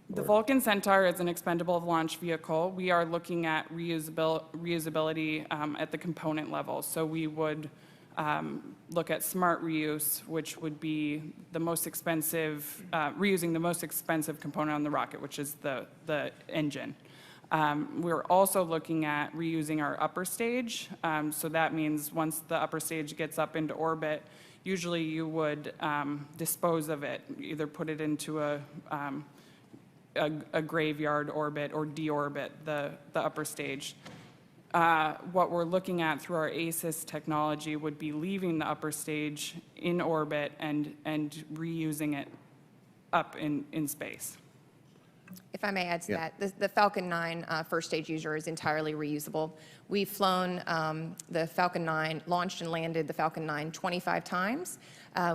The Vulcan Centaur is an expendable launch vehicle. We are looking at reusability at the component level. So we would look at smart reuse, which would be the most expensive, reusing the most expensive component on the rocket, which is the engine. We're also looking at reusing our upper stage. So that means once the upper stage gets up into orbit, usually you would dispose of it, either put it into a graveyard orbit or deorbit the upper stage. What we're looking at through our ACES technology would be leaving the upper stage in orbit and reusing it up in space. If I may add to that, the Falcon 9 first stage user is entirely reusable. We've flown the Falcon 9, launched and landed the Falcon 9 25 times.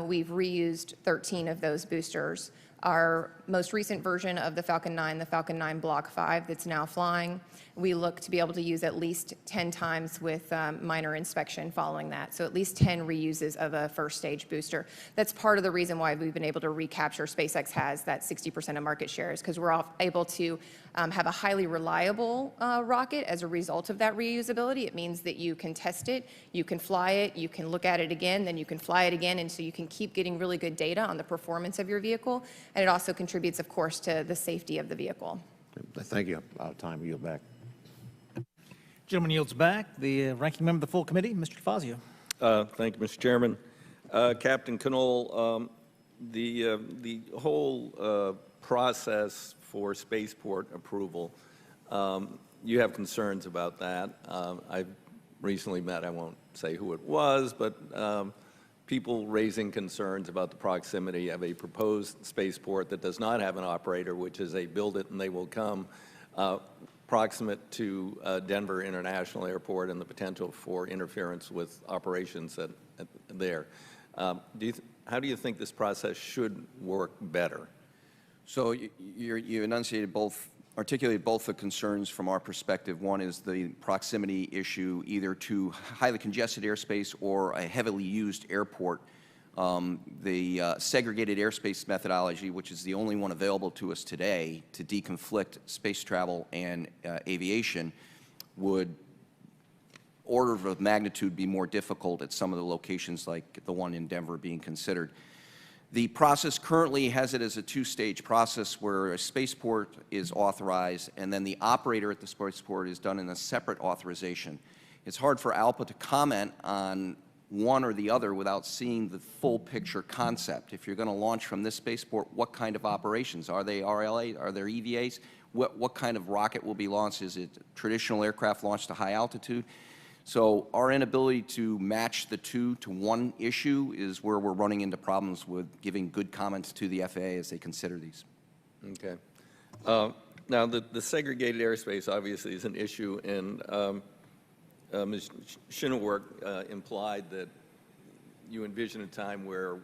We've reused 13 of those boosters. Our most recent version of the Falcon 9, the Falcon 9 Block 5 that's now flying, we look to be able to use at least 10 times with minor inspection following that. So at least 10 reuses of a first stage booster. That's part of the reason why we've been able to recapture, SpaceX has that 60% of market shares, because we're able to have a highly reliable rocket as a result of that reusability. It means that you can test it, you can fly it, you can look at it again, then you can fly it again, and so you can keep getting really good data on the performance of your vehicle. And it also contributes, of course, to the safety of the vehicle. Thank you. Out of time. Yield back. Gentleman yields back. The ranking member of the full committee, Mr. DeFazio. Thank you, Mr. Chairman. Captain Canoll, the whole process for spaceport approval, you have concerns about that. I've recently met, I won't say who it was, but people raising concerns about the proximity of a proposed spaceport that does not have an operator, which is a build it and they will come, proximate to Denver International Airport and the potential for interference with operations there. How do you think this process should work better? So you articulated both the concerns from our perspective. One is the proximity issue, either to highly congested airspace or a heavily used airport. The segregated airspace methodology, which is the only one available to us today to deconflict space travel and aviation, would order of magnitude be more difficult at some of the locations like the one in Denver being considered. The process currently has it as a two-stage process where a spaceport is authorized and then the operator at the spaceport is done in a separate authorization. It's hard for ALPA to comment on one or the other without seeing the full picture concept. If you're going to launch from this spaceport, what kind of operations? Are they RLA? Are there EVAs? What kind of rocket will be launched? Is it traditional aircraft launched to high altitude? So our inability to match the two to one issue is where we're running into problems with giving good comments to the FAA as they consider these. Okay. Now, the segregated airspace obviously is an issue, and Ms. Schenewerk implied that you envision a time where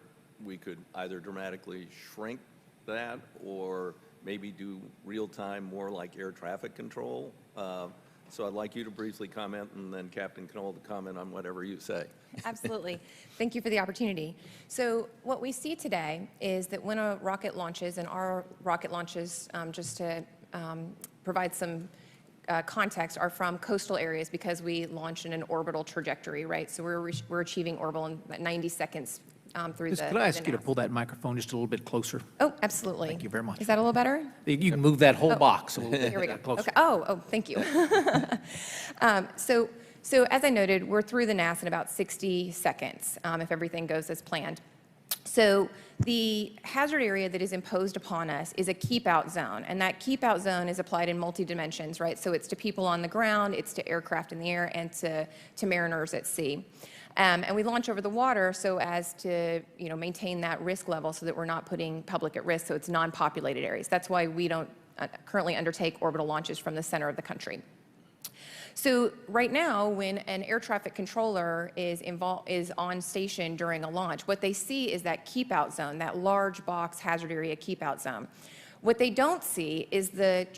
we could either dramatically shrink that or maybe do real-time, more like air traffic control. So I'd like you to briefly comment, and then Captain Canoll to comment on whatever you say. Absolutely. Thank you for the opportunity. So what we see today is that when a rocket launches, and our rocket launches, just to provide some context, are from coastal areas because we launch in an orbital trajectory, right? So we're achieving orbital in 90 seconds through the... Could I ask you to pull that microphone just a little bit closer? Oh, absolutely. Thank you very much. Is that a little better? You can move that whole box a little bit Here we go. closer. Okay. Oh, thank you. So as I noted, we're through the NAS in about 60 seconds if everything goes as planned. So the hazard area that is imposed upon us is a keep-out zone, and that keep-out zone is applied in multi-dimensions, right? So it's to people on the ground, it's to aircraft in the air, and to mariners at sea. And we launch over the water so as to maintain that risk level so that we're not putting public at risk, so it's non-populated areas. That's why we don't currently undertake orbital launches from the center of the country. So right now, when an air traffic controller is on station during a launch, what they see is that keep-out zone, that large box hazard area keep-out zone. What they don't see is the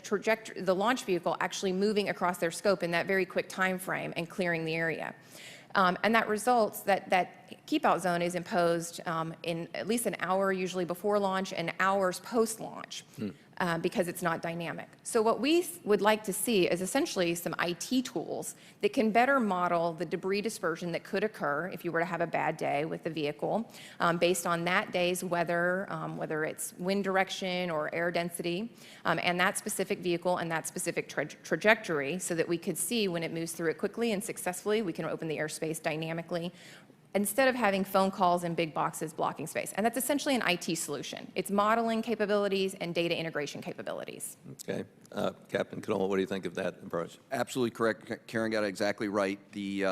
launch vehicle actually moving across their scope in that very quick time frame and clearing the area. And that results that keep-out zone is imposed in at least an hour usually before launch and hours post-launch because it's not dynamic. So what we would like to see is essentially some IT tools that can better model the debris dispersion that could occur if you were to have a bad day with the vehicle based on that day's weather, whether it's wind direction or air density, and that specific vehicle and that specific trajectory so that we could see when it moves through it quickly and successfully, we can open the airspace dynamically, instead of having phone calls and big boxes blocking space. And that's essentially an IT solution. It's modeling capabilities and data integration capabilities. Okay. Captain Canoll, what do you think of that approach? Absolutely correct. Caryn got it exactly right. The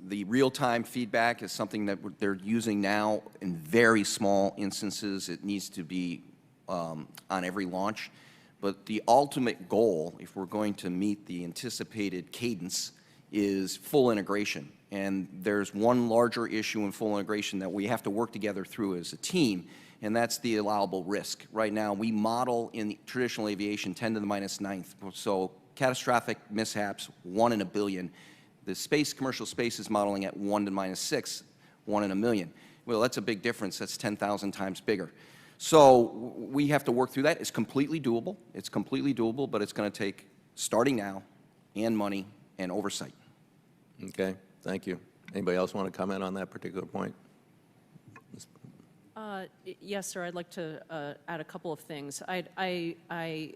real-time feedback is something that they're using now in very small instances. It needs to be on every launch. But the ultimate goal, if we're going to meet the anticipated cadence, is full integration. And there's one larger issue in full integration that we have to work together through as a team, and that's the allowable risk. Right now, we model in the traditional aviation 10 to the minus ninth, so catastrophic mishaps, 1 in a billion. The commercial space is modeling at 1 to the minus 6, 1 in a million. Well, that's a big difference. That's 10,000 times bigger. So we have to work through that. It's completely doable. It's completely doable, but it's going to take starting now and money and oversight. Okay, thank you. Anybody else want to comment on that particular point? Yes, sir. I'd like to add a couple of things. I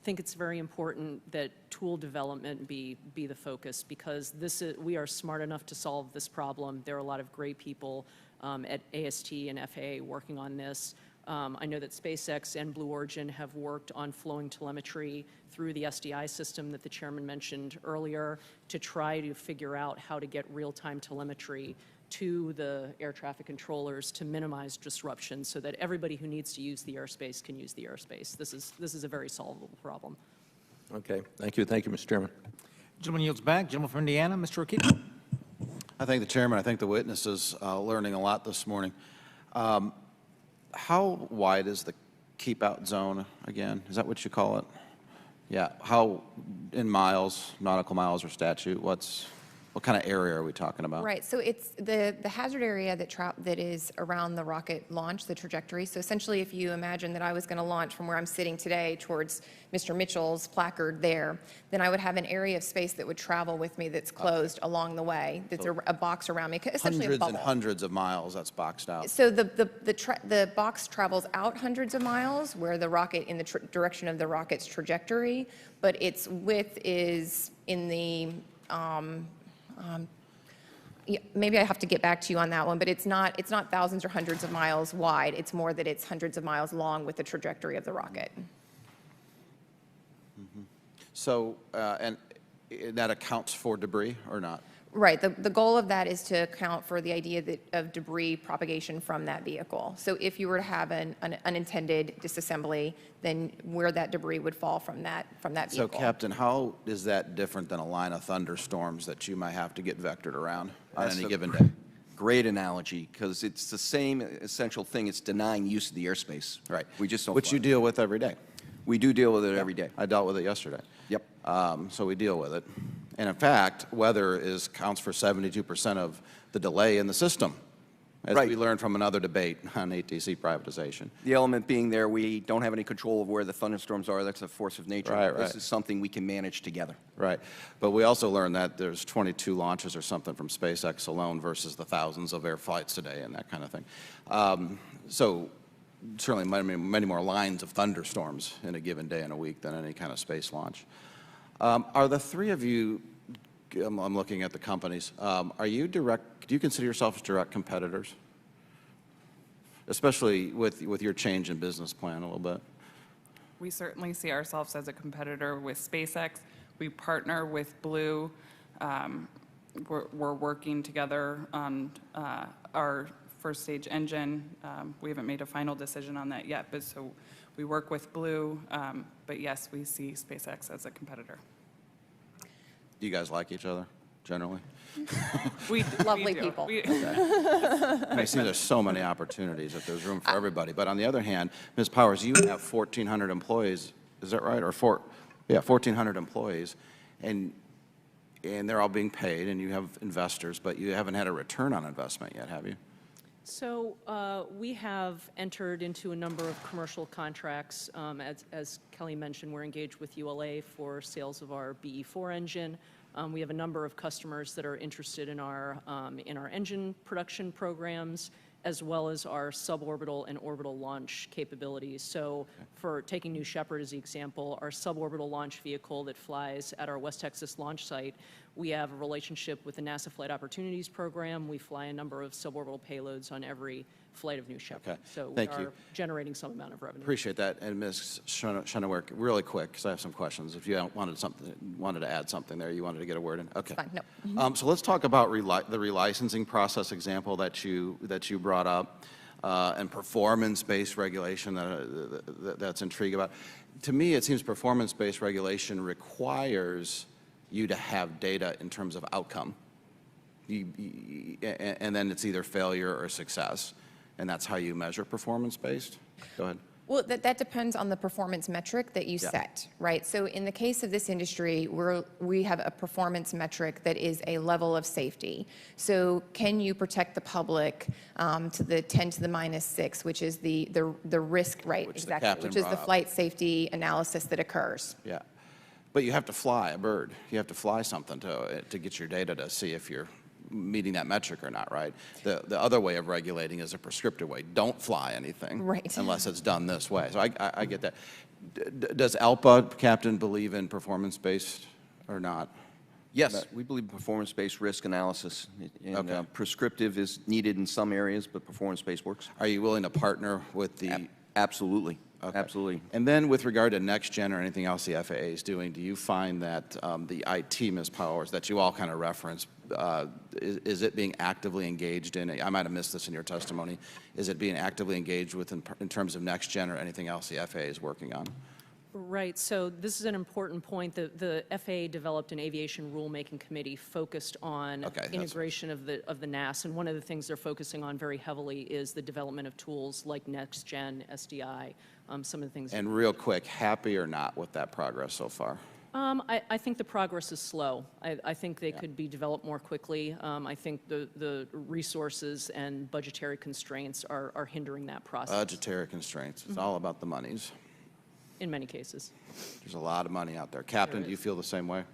think it's very important that tool development be the focus, because we are smart enough to solve this problem. There are a lot of great people at AST and FAA working on this. I know that SpaceX and Blue Origin have worked on flowing telemetry through the SDI system that the chairman mentioned earlier to try to figure out how to get real-time telemetry to the air traffic controllers to minimize disruption so that everybody who needs to use the airspace can use the airspace. This is a very solvable problem. Okay, thank you. Thank you, Mr. Chairman. Gentleman yields back. Gentleman from Indiana, Mr. O'Keefe. I thank the chairman. I think the witnesses learning a lot this morning. How wide is the keep-out zone again? Is that what you call it? Yeah. How in miles, nautical miles, or statute? What kind of area are we talking about? Right, so it's the hazard area that is around the rocket launch, the trajectory. So essentially, if you imagine that I was going to launch from where I'm sitting today towards Mr. Mitchell's placard there, then I would have an area of space that would travel with me that's closed along the way, that's a box around me, essentially a Hundreds bubble. and hundreds of miles that's boxed out. So the box travels out hundreds of miles, where the rocket, in the direction of the rocket's trajectory, but its width is in the, yeah, maybe I have to get back to you on that one, but it's not thousands or hundreds of miles wide. It's more that it's hundreds of miles long with the trajectory of the rocket. Mm-hmm. So, and that accounts for debris or not? Right. The goal of that is to account for the idea of debris propagation from that vehicle. So if you were to have an unintended disassembly, then where that debris would fall from that vehicle. So, Captain, how is that different than a line of thunderstorms that you might have to get vectored around on any given day? Great analogy, because it's the same essential thing. It's denying use of the airspace. Right. We just don't. Which you deal with every day. We do deal with it every day. I dealt with it yesterday. Yep. So we deal with it. And in fact, weather counts for 72% of the delay in the system, as Right. we learned from another debate on ATC privatization. The element being there, we don't have any control of where the thunderstorms are. That's a force of nature. Right, This right. is something we can manage together. Right. But we also learned that there's 22 launches or something from SpaceX alone versus the thousands of air flights today and that kind of thing. So certainly many more lines of thunderstorms in a given day and a week than any kind of space launch. Are the three of you, I'm looking at the companies, do you consider yourselves direct competitors? Especially with your change in business plan a little bit. We certainly see ourselves as a competitor with SpaceX. We partner with Blue. We're working together on our first stage engine. We haven't made a final decision on that yet, but so we work with Blue. But yes, we see SpaceX as a competitor. Do you guys like each other, generally? Lovely do. people. I see there's so many opportunities that there's room for everybody. But on the other hand, Ms. Powers, you have 1,400 employees, is that right? Or 1,400 employees, and they're all being paid, and you have investors, but you haven't had a return on investment yet, have you? So we have entered into a number of commercial contracts. As Kelly mentioned, we're engaged with ULA for sales of our BE-4 engine. We have a number of customers that are interested in our engine production programs, as well as our suborbital and orbital launch capabilities. So for taking New Shepard as the example, our suborbital launch vehicle that flies at our West Texas launch site, we have a relationship with the NASA Flight Opportunities Program. We fly a number of suborbital payloads on every flight of New Shepard. Okay. So Thank we you. are generating some amount of revenue. Appreciate that. And Ms. Schenewerk, really quick, because I have some questions. If you wanted to add something there, you wanted to get a word in? Okay. Fine, no. So let's talk about the relicensing process example that you brought up, and performance-based regulation that's intriguing about. To me, it seems performance-based regulation requires you to have data in terms of outcome, and then it's either failure or success. and that's how you measure performance-based? Go ahead. Well, that depends on the performance metric that you Yeah. set, right? So in the case of this industry, we have a performance metric that is a level of safety. So can you protect the public to the 10 to the minus 6, which is the risk, right? Which the Exactly, captain which is the brought up. flight safety analysis that occurs. Yeah. But you have to fly a bird. You have to fly something to get your data to see if you're meeting that metric or not, right? The other way of regulating is a prescriptive way. Don't fly anything. Right. Unless it's done this way. So I get that. Does ALPA, Captain, believe in performance-based or not? Yes, we believe performance-based risk analysis. And, Okay. prescriptive is needed in some areas, but performance-based works. Are you willing to partner with the... Absolutely. Okay. Absolutely. And then with regard to next gen or anything else the FAA is doing, do you find that the IT, Ms. Powers, that you all kind of referenced, is it being actively engaged in? I might have missed this in your testimony. Is it being actively engaged with in terms of next gen or anything else the FAA is working on? Right, so this is an important point. The FAA developed an aviation rulemaking committee focused on Okay, integration of the NAS, and one of the things they're focusing on very heavily is the development of tools like NextGen, SDI, some of the things. And real quick, happy or not with that progress so far? I think the progress is slow. I think they could be developed more quickly. I think the resources and budgetary constraints are hindering that process Budgetary constraints. It's all about the monies. in many cases. There's a lot of money out there. Captain, do you feel the same way?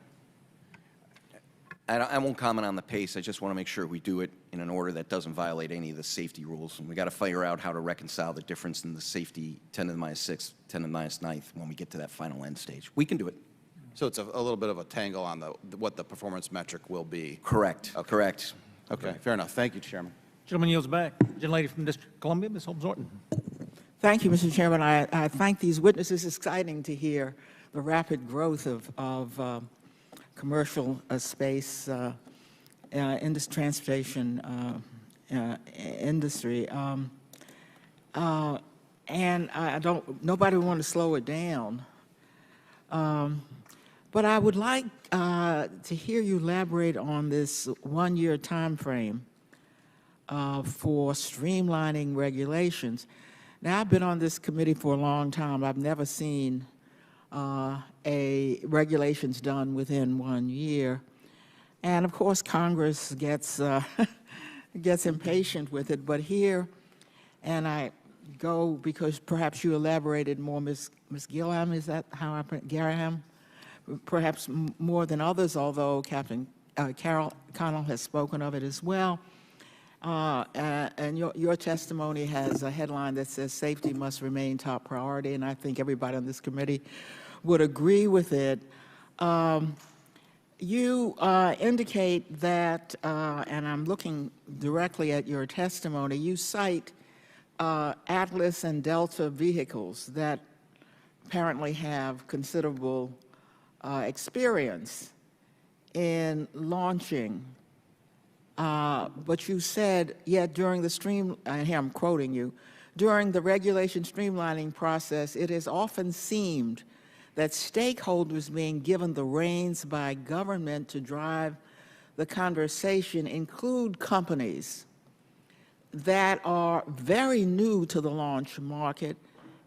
I won't comment on the pace. I just want to make sure we do it in an order that doesn't violate any of the safety rules. And we got to figure out how to reconcile the difference in the safety 10 to the minus 6, 10 to the minus 9th when we get to that final end stage. We can do it. So it's a little bit of a tangle on what the performance metric will be. Correct. Okay. Correct. Okay, fair enough. Thank you, Chairman. Gentleman yields back. Gentlelady from District of Columbia, Ms. Holmes-Norton. Thank you, Mr. Chairman. I thank these witnesses. It's exciting to hear the rapid growth of commercial space in this transportation industry. And nobody want to slow it down. But I would like to hear you elaborate on this one-year time frame for streamlining regulations. Now, I've been on this committee for a long time. I've never seen regulations done within 1 year. And of course, Congress gets impatient with it. But here, and I go because perhaps you elaborated more, Ms. Gareheime, is that how I pronounce Gareheime? Perhaps more than others, although Captain Caryn Canoll has spoken of it as well. And your testimony has a headline that says safety must remain top priority, and I think everybody on this committee would agree with it. You indicate that, and I'm looking directly at your testimony, you cite Atlas and Delta vehicles that apparently have considerable experience in launching. But you said, yet during the here I'm quoting you, during the regulation streamlining process, it has often seemed that stakeholders being given the reins by government to drive the conversation include companies that are very new to the launch market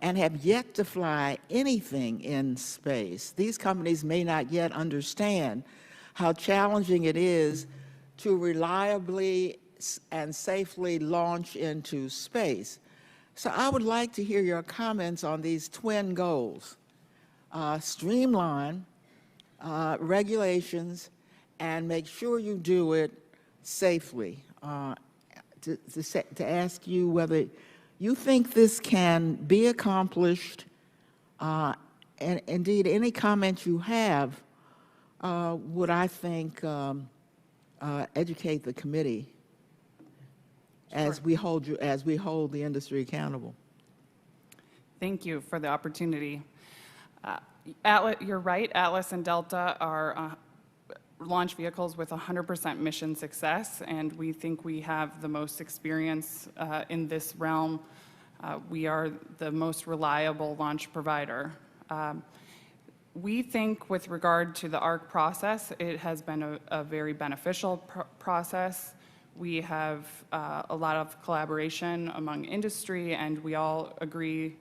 and have yet to fly anything in space. These companies may not yet understand how challenging it is to reliably and safely launch into space. So I would like to hear your comments on these twin goals. Streamline regulations and make sure you do it safely. To ask you whether you think this can be accomplished, and indeed any comment you have would, I think, educate the committee as we hold the industry accountable. Thank you for the opportunity. You're right, Atlas and Delta are launch vehicles with 100% mission success, and we think we have the most experience in this realm. We are the most reliable launch provider. We think with regard to the ARC process, it has been a very beneficial process. We have a lot of collaboration among industry, and we all agree,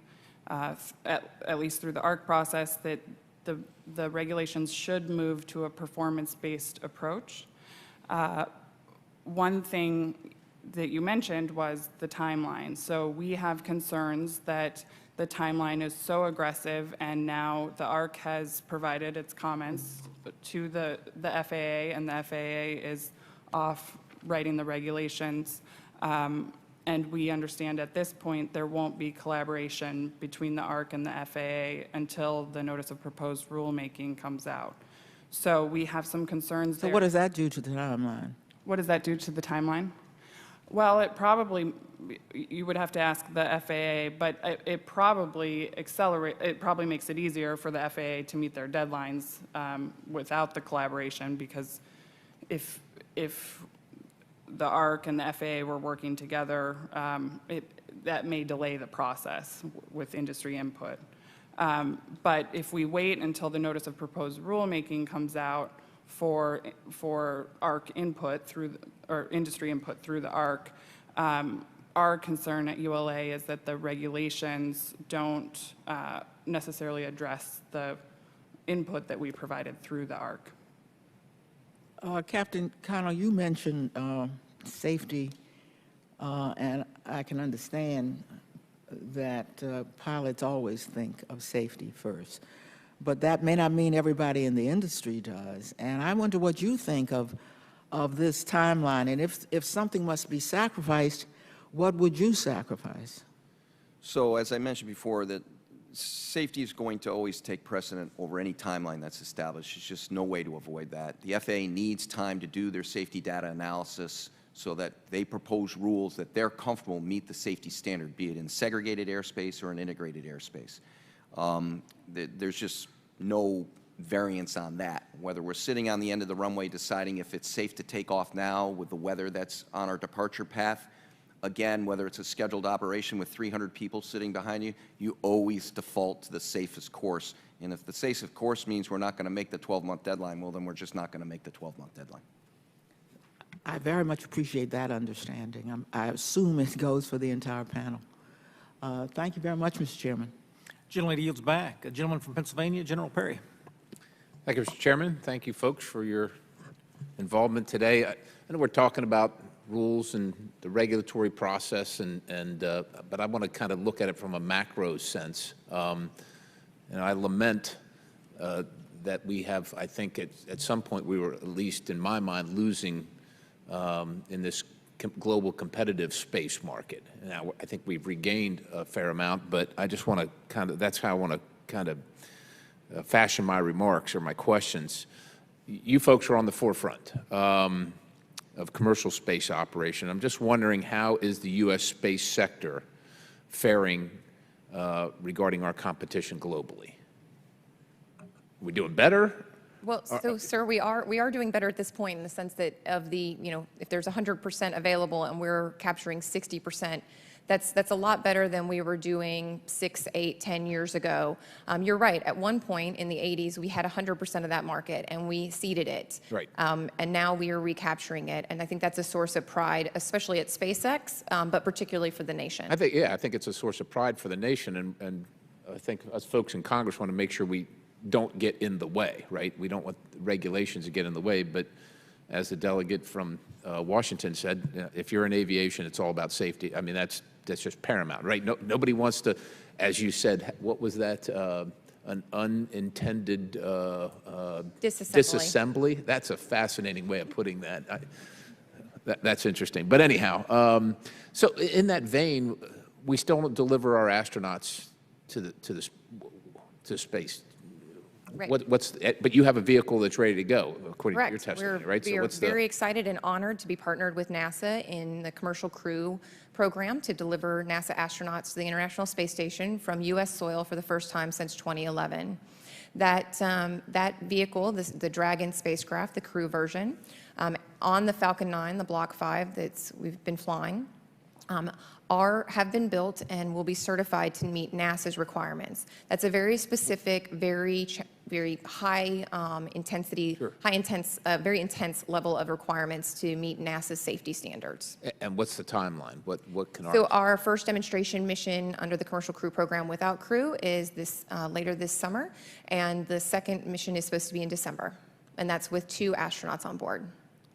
at least through the ARC process, that the regulations should move to a performance-based approach. One thing that you mentioned was the timeline. So we have concerns that the timeline is so aggressive, and now the ARC has provided its comments to the FAA, and the FAA is off writing the regulations. And we understand at this point there won't be collaboration between the ARC and the FAA until the notice of proposed rulemaking comes out. So we have some concerns So there. what does that do to the timeline? What does that do to the timeline? Well, it probably, you would have to ask the FAA, but it probably makes it easier for the FAA to meet their deadlines without the collaboration, because if the ARC and the FAA were working together, that may delay the process with industry input. But if we wait until the notice of proposed rulemaking comes out for ARC input or industry input through the ARC, our concern at ULA is that the regulations don't necessarily address the input that we provided through the ARC. Captain Canoll, you mentioned safety, and I can understand that pilots always think of safety first. But that may not mean everybody in the industry does. And I wonder what you think of this timeline, and if something must be sacrificed, what would you sacrifice? So as I mentioned before, that safety is going to always take precedent over any timeline that's established. There's just no way to avoid that. The FAA needs time to do their safety data analysis so that they propose rules that they're comfortable meet the safety standard, be it in segregated airspace or in integrated airspace. There's just no variance on that. Whether we're sitting on the end of the runway deciding if it's safe to take off now with the weather that's on our departure path, again, whether it's a scheduled operation with 300 people sitting behind you, you always default to the safest course. And if the safest course means we're not going to make the 12-month deadline, well, then we're just not going to make the 12-month deadline. I very much appreciate that understanding. I assume it goes for the entire panel. Thank you very much, Mr. Chairman. Gentlelady yields back. A gentleman from Pennsylvania, General Perry. Thank you, Mr. Chairman. Thank you, folks, for your involvement today. I know we're talking about rules and the regulatory process, but I want to kind of look at it from a macro sense. And I lament that we have, I think, at some point we were, at least in my mind, losing in this global competitive space market. Now, I think we've regained a fair amount, but I just want to kind of, that's how I want to kind of fashion my remarks or my questions. You folks are on the forefront of commercial space operation. I'm just wondering, how is the U.S. space sector faring regarding our competition globally? Are we doing better? Well, so, sir, we are doing better at this point in the sense that of the, if there's 100% available and we're capturing 60%, that's a lot better than we were doing 6, 8, 10 years ago. You're right. At one point in the 80s, we had 100% of that market, and we ceded it. Right. And now we are recapturing it, and I think that's a source of pride, especially at SpaceX, but particularly for the nation. I think it's a source of pride for the nation, and I think us folks in Congress want to make sure we don't get in the way, right? We don't want regulations to get in the way, but as the delegate from Washington said, if you're in aviation, it's all about safety. I mean, that's just paramount, right? Nobody wants to, as you said, what was that? An unintended disassembly? That's a fascinating way of putting that. That's interesting. But anyhow, so in that vein, we still don't deliver our astronauts to space. Right. But you have a vehicle that's ready to go, according Correct. to your testimony, right? We are very excited and honored to be partnered with NASA in the Commercial Crew program to deliver NASA astronauts to the International Space Station from U.S. soil for the first time since 2011. That vehicle, the Dragon spacecraft, the crew version, on the Falcon 9, the Block 5 we've been flying, have been built and will be certified to meet NASA's requirements. That's a very specific, very high intensity, very intense level of requirements to meet NASA's safety standards. And what's the timeline? What can So our first demonstration mission under the Commercial Crew Program without crew is later this summer, and the second mission is supposed to be in December, and that's with 2 astronauts on board.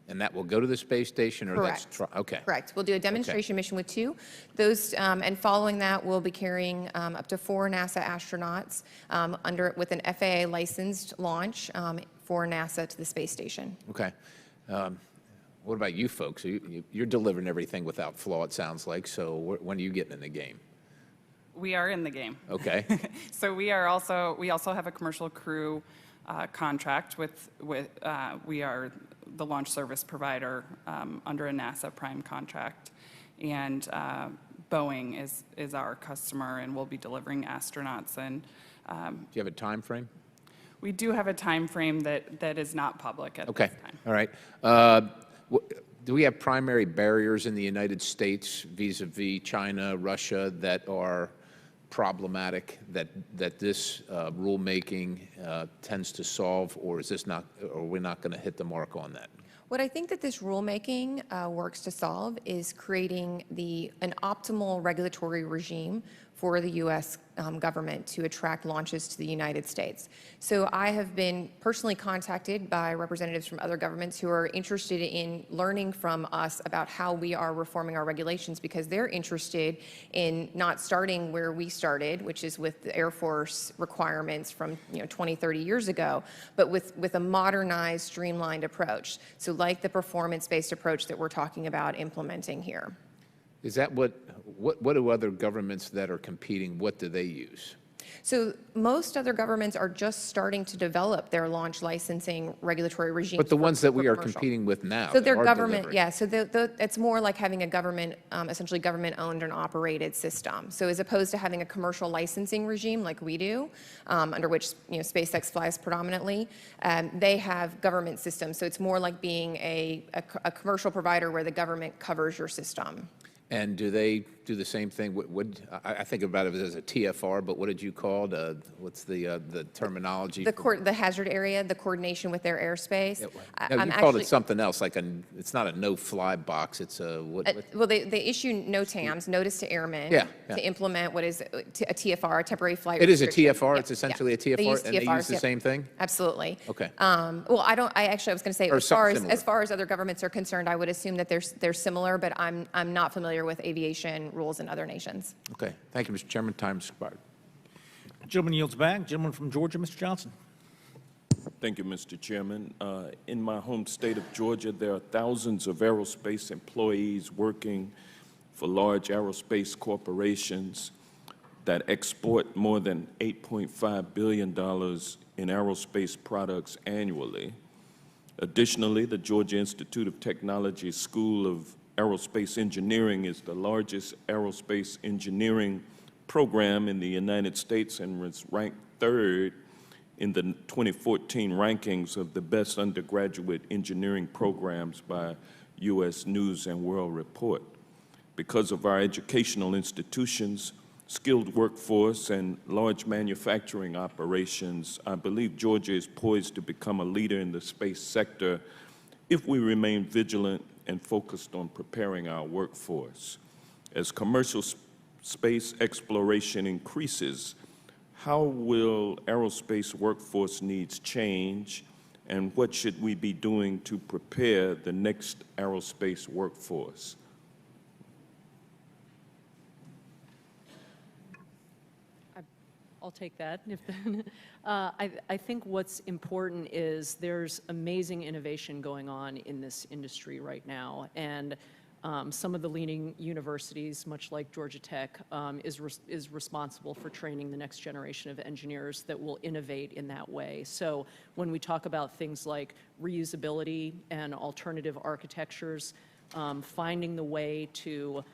And that will go to the space station, or Correct. Okay. Correct. We'll do a demonstration mission with 2. Those, and following that, we'll be carrying up to 4 NASA astronauts with an FAA licensed launch for NASA to the space station. Okay. What about you folks? You're delivering everything without flaw, it sounds like. So when are you getting in the game? We are in the game. Okay. So we also have a commercial crew contract with we are the launch service provider under a NASA prime contract, and Boeing is our customer, and we'll be delivering astronauts. And do you have a time frame? we do have a time frame that is not public at Okay. this time. All right. Do we have primary barriers in the United States vis-a-vis China, Russia, that are problematic, that this rulemaking tends to solve, or is this not, or we're not going to hit the mark on that? What I think that this rulemaking works to solve is creating an optimal regulatory regime for the U.S. government to attract launches to the United States. So I have been personally contacted by representatives from other governments who are interested in learning from us about how we are reforming our regulations, because they're interested in not starting where we started, which is with the Air Force requirements from 20, 30 years ago, but with a modernized, streamlined approach. So like the performance-based approach that we're talking about implementing here. Is that what do other governments that are competing, what do they use? So most other governments are just starting to develop their launch licensing regulatory regimes. But the ones that we are commercial. competing with now, So they're that are government, delivering. yeah. So it's more like having a government, essentially government-owned and operated system. So as opposed to having a commercial licensing regime like we do, under which SpaceX flies predominantly, they have government systems. So it's more like being a commercial provider where the government covers your system. And do they do the same thing? I think about it as a TFR, but what did you call it? What's the terminology? The hazard area, the coordination with their airspace. No, you called it something else, like it's not a no-fly box, it's a... Well, they issue NOTAMs, Notice to Airmen, to implement what is a TFR, a temporary flight It is a restriction. TFR? Yeah, It's essentially yeah. a TFR? They use and they use TFRs, the yep. same thing? Absolutely. Okay. Well, I was going to say, Or as far as other governments are concerned, I would assume that they're similar, but I'm not familiar with aviation rules in other nations. Okay. Thank you, Mr. Chairman. Time's expired. Gentleman yields back. Gentleman from Georgia, Mr. Johnson. Thank you, Mr. Chairman. In my home state of Georgia, there are thousands of aerospace employees working for large aerospace corporations that export more than $8.5 billion in aerospace products annually. Additionally, the Georgia Institute of Technology School of Aerospace Engineering is the largest aerospace engineering program in the United States and was ranked 3rd in the 2014 rankings of the best undergraduate engineering programs by U.S. News and World Report. Because of our educational institutions, skilled workforce, and large manufacturing operations, I believe Georgia is poised to become a leader in the space sector if we remain vigilant and focused on preparing our workforce. As commercial space exploration increases, how will aerospace workforce needs change, and what should we be doing to prepare the next aerospace workforce? I'll take that. I think what's important is there's amazing innovation going on in this industry right now, and some of the leading universities, much like Georgia Tech, is responsible for training the next generation of engineers that will innovate in that way. So when we talk about things like reusability and alternative architectures, finding the way to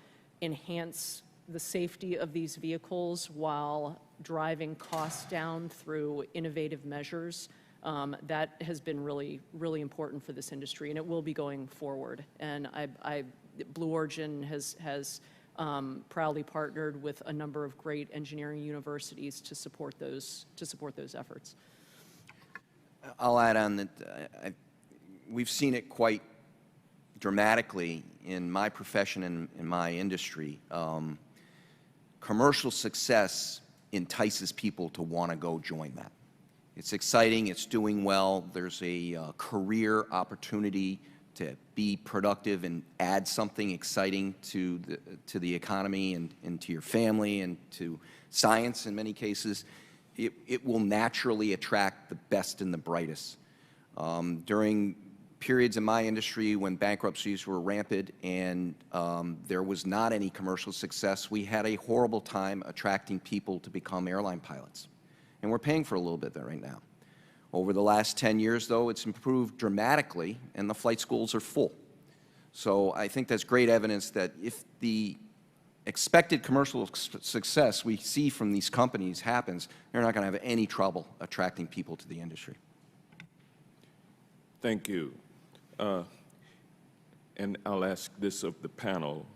enhance the safety of these vehicles while driving costs down through innovative measures, that has been really, really important for this industry, and it will be going forward. And Blue Origin has proudly partnered with a number of great engineering universities to support those efforts. I'll add on that we've seen it quite dramatically in my profession and in my industry. Commercial success entices people to want to go join that. It's exciting, it's doing well, there's a career opportunity to be productive and add something exciting to the economy and to your family and to science in many cases. It will naturally attract the best and the brightest. During periods in my industry when bankruptcies were rampant and there was not any commercial success, we had a horrible time attracting people to become airline pilots. And we're paying for a little bit there right now. Over the last 10 years, though, it's improved dramatically, and the flight schools are full. So I think that's great evidence that if the expected commercial success we see from these companies happens, they're not going to have any trouble attracting people to the industry. Thank you. And I'll ask this of the panel.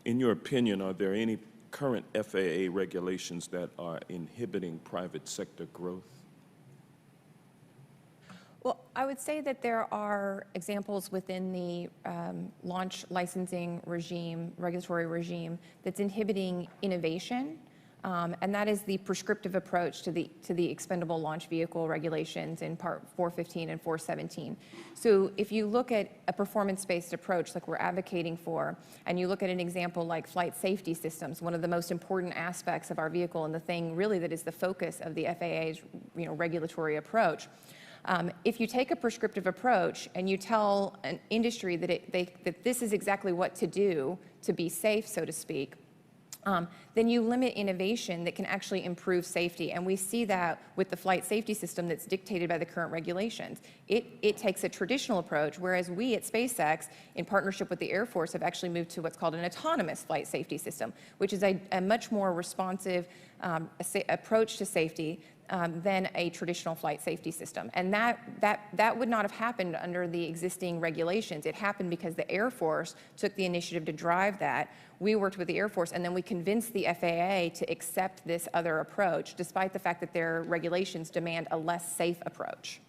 In your opinion, are there any current FAA regulations that are inhibiting private sector growth? Well, I would say that there are examples within the launch licensing regime, regulatory regime, that's inhibiting innovation, and that is the prescriptive approach to the expendable launch vehicle regulations in Part 415 and 417. So if you look at a performance-based approach like we're advocating for, and you look at an example like flight safety systems, one of the most important aspects of our vehicle and the thing really that is the focus of the FAA's regulatory approach, if you take a prescriptive approach and you tell an industry that this is exactly what to do to be safe, so to speak, then you limit innovation that can actually improve safety. And we see that with the flight safety system that's dictated by the current regulations. It takes a traditional approach, whereas we at SpaceX, in partnership with the Air Force, have actually moved to what's called an autonomous flight safety system, which is a much more responsive approach to safety than a traditional flight safety system. And that would not have happened under the existing regulations. It happened because the Air Force took the initiative to drive that. We worked with the Air Force, and then we convinced the FAA to accept this other approach, despite the fact that their regulations demand a less safe approach.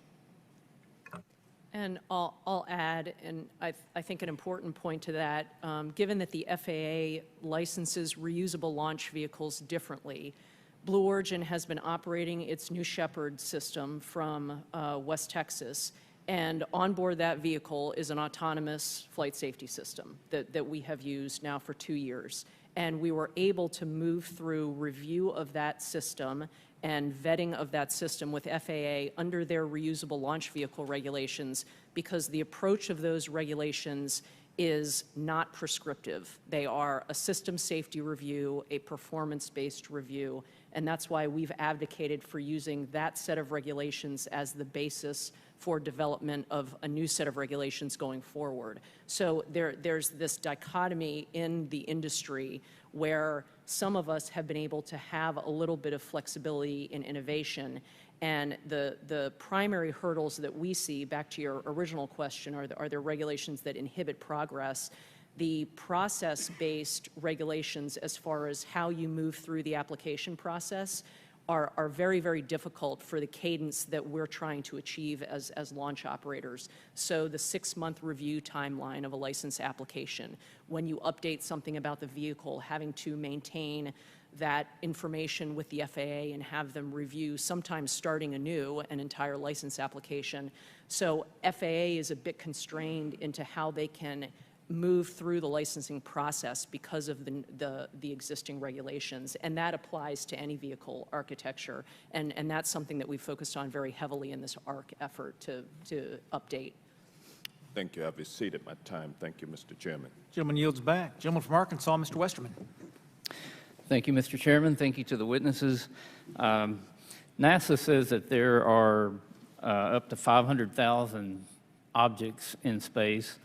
And I'll add, and I think an important point to that, given that the FAA licenses reusable launch vehicles differently, Blue Origin has been operating its New Shepard system from West Texas, and on board that vehicle is an autonomous flight safety system that we have used now for 2 years. And we were able to move through review of that system and vetting of that system with FAA under their reusable launch vehicle regulations, because the approach of those regulations is not prescriptive. They are a system safety review, a performance-based review, and that's why we've advocated for using that set of regulations as the basis for development of a new set of regulations going forward. So there's this dichotomy in the industry where some of us have been able to have a little bit of flexibility in innovation, and the primary hurdles that we see, back to your original question, are there regulations that inhibit progress? The process-based regulations as far as how you move through the application process are very, very difficult for the cadence that we're trying to achieve as launch operators. So the 6-month review timeline of a license application, when you update something about the vehicle, having to maintain that information with the FAA and have them review, sometimes starting anew, an entire license application. So FAA is a bit constrained into how they can move through the licensing process because of the existing regulations, and that applies to any vehicle architecture, and that's something that we've focused on very heavily in this ARC effort to update. Thank you. I've exceeded my time. Thank you, Mr. Chairman. Gentleman yields back. Gentleman from Arkansas, Mr. Westerman. Thank you, Mr. Chairman. Thank you to the witnesses. NASA says that there are up to 500,000 objects in space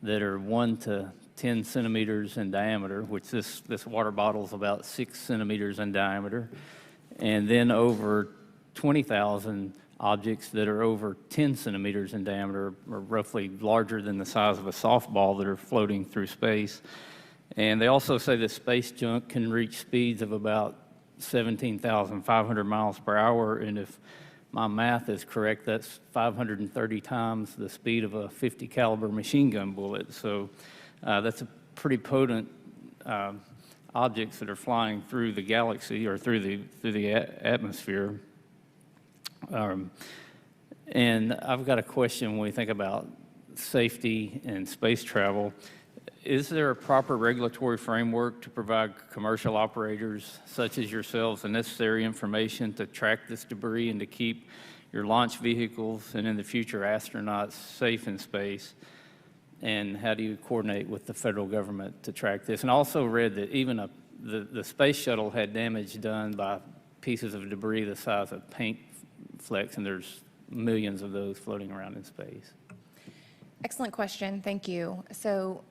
that are 1 to 10 centimeters in diameter, which this water bottle is about 6 centimeters in diameter, and then over 20,000 objects that are over 10 centimeters in diameter, or roughly larger than the size of a softball, that are floating through space. And they also say that space junk can reach speeds of about 17,500 miles per hour, and if my math is correct, that's 530 times the speed of a 50 caliber machine gun bullet. So that's a pretty potent objects that are flying through the galaxy or through the atmosphere. And I've got a question when we think about safety and space travel. Is there a proper regulatory framework to provide commercial operators such as yourselves the necessary information to track this debris and to keep your launch vehicles and in the future astronauts safe in space? And how do you coordinate with the federal government to track this? And I also read that even the space shuttle had damage done by pieces of debris the size of paint flecks, and there's millions of those floating around in space. Excellent question. Thank you. So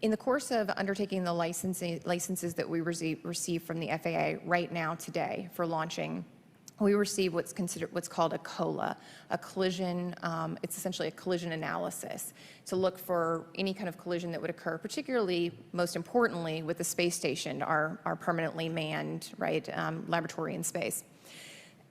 in the course of undertaking the licenses that we receive from the FAA right now today for launching, we receive what's called a COLA, a collision. It's essentially a collision analysis to look for any kind of collision that would occur, particularly, most importantly, with the space station, our permanently manned laboratory in space.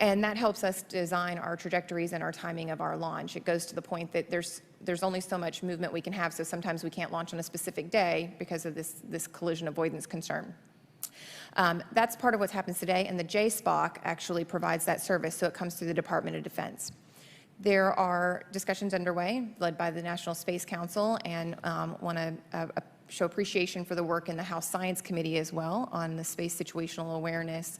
And that helps us design our trajectories and our timing of our launch. It goes to the point that there's only so much movement we can have, so sometimes we can't launch on a specific day because of this collision avoidance concern. That's part of what happens today, and the JSPOC actually provides that service, so it comes through the Department of Defense. There are discussions underway led by the National Space Council, and want to show appreciation for the work in the House Science Committee as well on the space situational awareness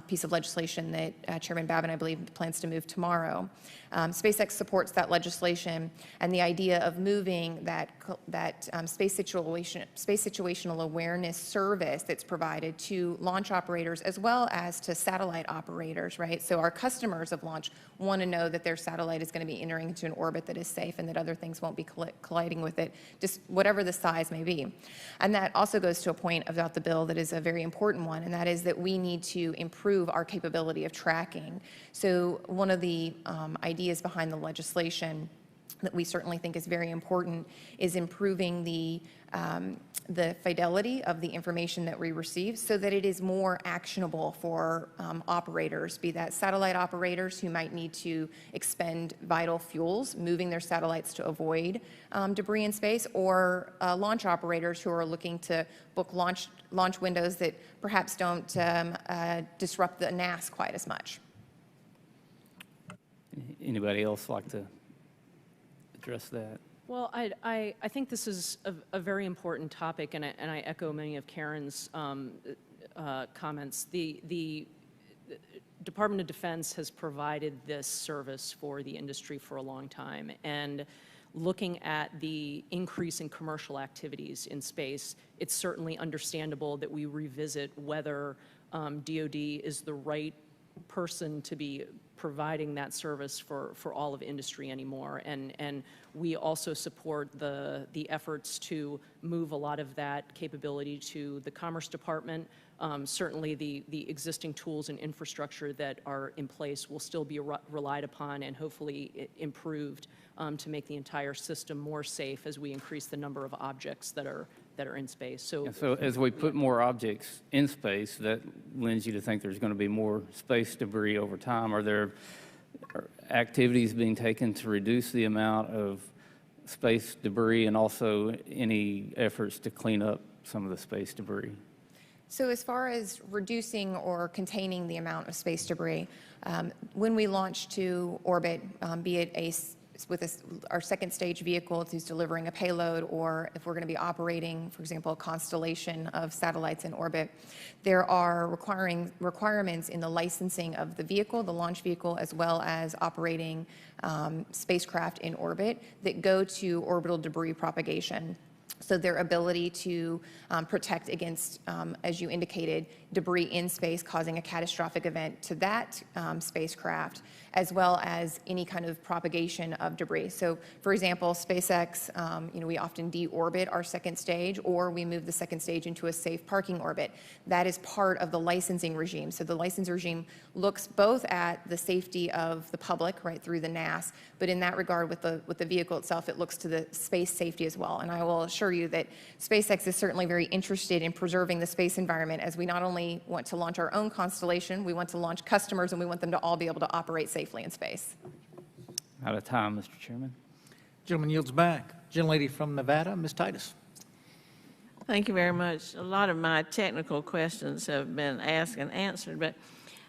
piece of legislation that Chairman Babin, I believe, plans to move tomorrow. SpaceX supports that legislation and the idea of moving that space situational awareness service that's provided to launch operators as well as to satellite operators, right? So our customers of launch want to know that their satellite is going to be entering into an orbit that is safe and that other things won't be colliding with it, just whatever the size may be. And that also goes to a point about the bill that is a very important one, and that is that we need to improve our capability of tracking. So one of the ideas behind the legislation that we certainly think is very important is improving the fidelity of the information that we receive so that it is more actionable for operators, be that satellite operators who might need to expend vital fuels, moving their satellites to avoid debris in space, or launch operators who are looking to book launch windows that perhaps don't disrupt the NAS quite as much. Anybody else like to address that? Well, I think this is a very important topic, and I echo many of Caryn's comments. The Department of Defense has provided this service for the industry for a long time, and looking at the increase in commercial activities in space, it's certainly understandable that we revisit whether DoD is the right person to be providing that service for all of industry anymore. And we also support the efforts to move a lot of that capability to the Commerce Department. Certainly the existing tools and infrastructure that are in place will still be relied upon and hopefully improved to make the entire system more safe as we increase the number of objects that are in space. So as we put more objects in space, that lends you to think there's going to be more space debris over time. Are there activities being taken to reduce the amount of space debris and also any efforts to clean up some of the space debris? So as far as reducing or containing the amount of space debris, when we launch to orbit, be it with our second stage vehicle who's delivering a payload, or if we're going to be operating, for example, a constellation of satellites in orbit, there are requirements in the licensing of the vehicle, the launch vehicle, as well as operating spacecraft in orbit that go to orbital debris propagation. So their ability to protect against, as you indicated, debris in space causing a catastrophic event to that spacecraft, as well as any kind of propagation of debris. So, for example, SpaceX, we often deorbit our second stage, or we move the second stage into a safe parking orbit. That is part of the licensing regime. So the license regime looks both at the safety of the public, right, through the NAS, but in that regard with the vehicle itself, it looks to the space safety as well. And I will assure you that SpaceX is certainly very interested in preserving the space environment, as we not only want to launch our own constellation, we want to launch customers, and we want them to all be able to operate safely in space. Out of time, Mr. Chairman. Gentleman yields back. Gentlelady from Nevada, Ms. Titus. Thank you very much. A lot of my technical questions have been asked and answered, but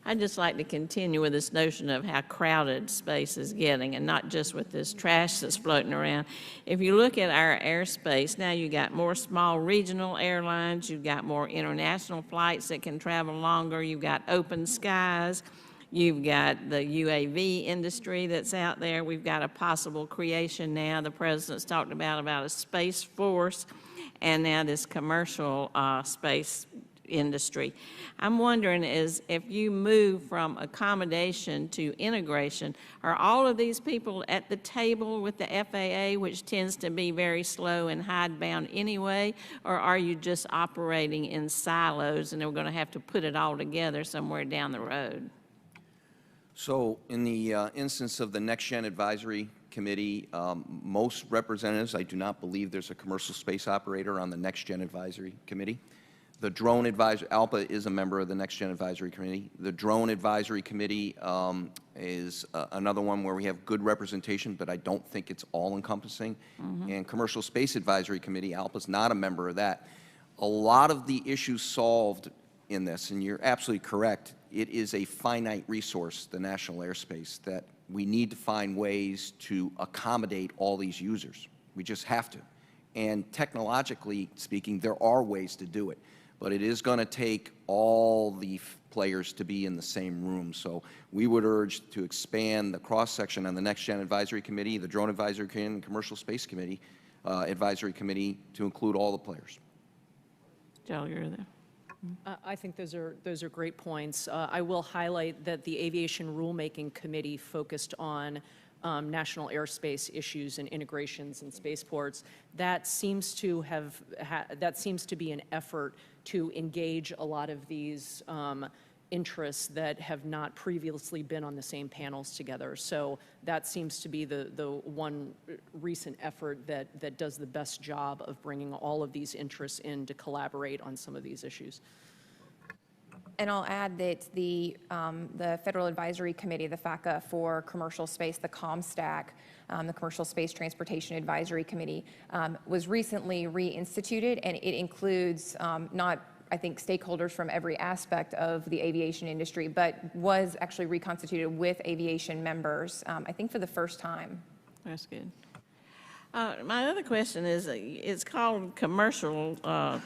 I'd just like to continue with this notion of how crowded space is getting, and not just with this trash that's floating around. If you look at our airspace, now you've got more small regional airlines, you've got more international flights that can travel longer, you've got open skies, you've got the UAV industry that's out there, we've got a possible creation now, the President's talked about a space force, and now this commercial space industry. I'm wondering is if you move from accommodation to integration, are all of these people at the table with the FAA, which tends to be very slow and hidebound anyway, or are you just operating in silos and we're going to have to put it all together somewhere down the road? So in the instance of the Next Gen Advisory Committee, most representatives, I do not believe there's a commercial space operator on the Next Gen Advisory Committee. The Drone Advisory, ALPA is a member of the Next Gen Advisory Committee. The Drone Advisory Committee is another one where we have good representation, but I don't think it's all-encompassing. And Commercial Space Advisory Committee, ALPA is not a member of that. A lot of the issues solved in this, and you're absolutely correct, it is a finite resource, the national airspace, that we need to find ways to accommodate all these users. We just have to. And technologically speaking, there are ways to do it. But it is going to take all the players to be in the same room. So we would urge to expand the cross-section on the Next Gen Advisory Committee, the Drone Advisory Committee, and Commercial Space Committee, Advisory Committee to include all the players. Joe, you're there. I think those are great points. I will highlight that the Aviation Rulemaking Committee focused on national airspace issues and integrations and spaceports. That seems to be an effort to engage a lot of these interests that have not previously been on the same panels together. So that seems to be the one recent effort that does the best job of bringing all of these interests in to collaborate on some of these issues. And I'll add that the Federal Advisory Committee, the FACA for commercial space, the ComStack, the Commercial Space Transportation Advisory Committee, was recently reinstituted, and it includes not, I think, stakeholders from every aspect of the aviation industry, but was actually reconstituted with aviation members, I think for the first time. That's good. My other question is, it's called commercial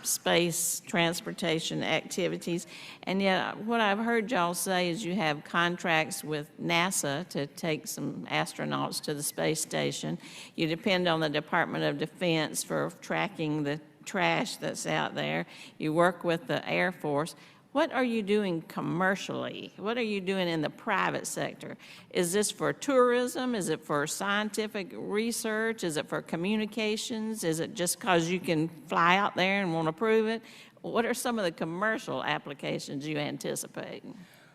space transportation activities, and yet what I've heard y'all say is you have contracts with NASA to take some astronauts to the space station. You depend on the Department of Defense for tracking the trash that's out there. You work with the Air Force. What are you doing commercially? What are you doing in the private sector? Is this for tourism? Is it for scientific research? Is it for communications? Is it just because you can fly out there and want to prove it? What are some of the commercial applications you anticipate?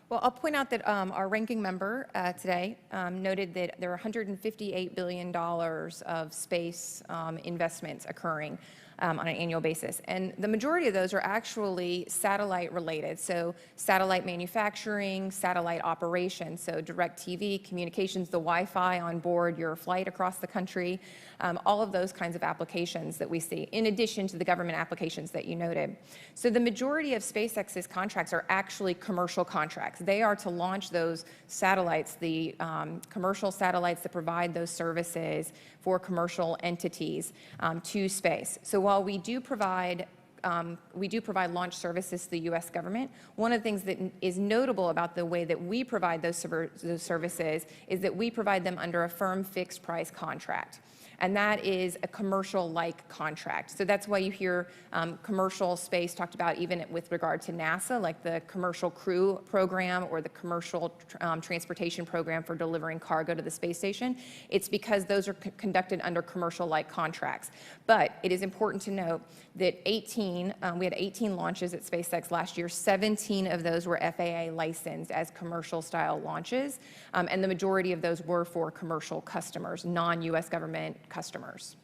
Well, I'll point out that our ranking member today noted that there are $158 billion of space investments occurring on an annual basis. And the majority of those are actually satellite related. So satellite manufacturing, satellite operations, so direct TV, communications, the Wi-Fi on board your flight across the country, all of those kinds of applications that we see, in addition to the government applications that you noted. So the majority of SpaceX's contracts are actually commercial contracts. They are to launch those satellites, the commercial satellites that provide those services for commercial entities to space. So while we do provide we do provide launch services to the U.S. government. One of the things that is notable about the way that we provide those services is that we provide them under a firm fixed price contract. And that is a commercial-like contract. So that's why you hear commercial space talked about even with regard to NASA, like the commercial crew program or the commercial transportation program for delivering cargo to the space station. It's because those are conducted under commercial-like contracts. But it is important to note that we had 18 launches at SpaceX last year. 17 of those were FAA licensed as commercial-style launches, and the majority of those were for commercial customers, non-U.S. government customers.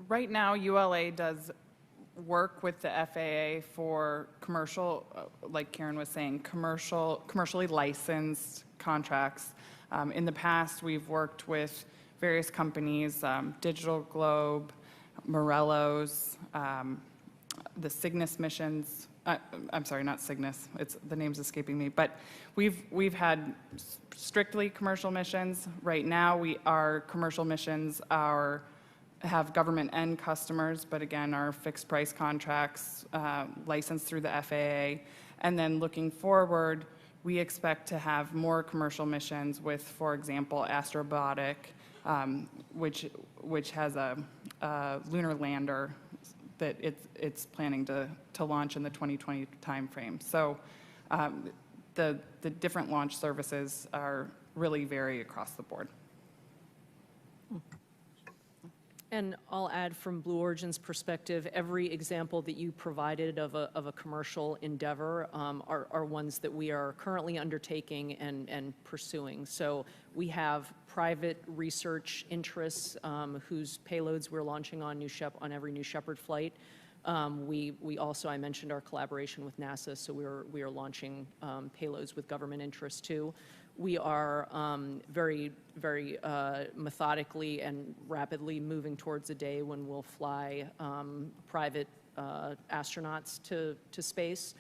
Right now, ULA does work with the FAA for commercial, like Caryn was saying, commercially licensed contracts. In the past, we've worked with various companies, Digital Globe, Morelos, the Cygnus missions. I'm sorry, not Cygnus. The name's escaping me. But we've had strictly commercial missions. Right now, our commercial missions have government end customers, but again, are fixed price contracts licensed through the FAA. And then looking forward, we expect to have more commercial missions with, for example, Astrobotic, which has a lunar lander that it's planning to launch in the 2020 timeframe. So the different launch services really vary across the board. And I'll add from Blue Origin's perspective, every example that you provided of a commercial endeavor are ones that we are currently undertaking and pursuing. So we have private research interests whose payloads we're launching on every New Shepard flight. We also, I mentioned our collaboration with NASA, so we are launching payloads with government interests too. We are very methodically and rapidly moving towards a day when we'll fly private astronauts to space.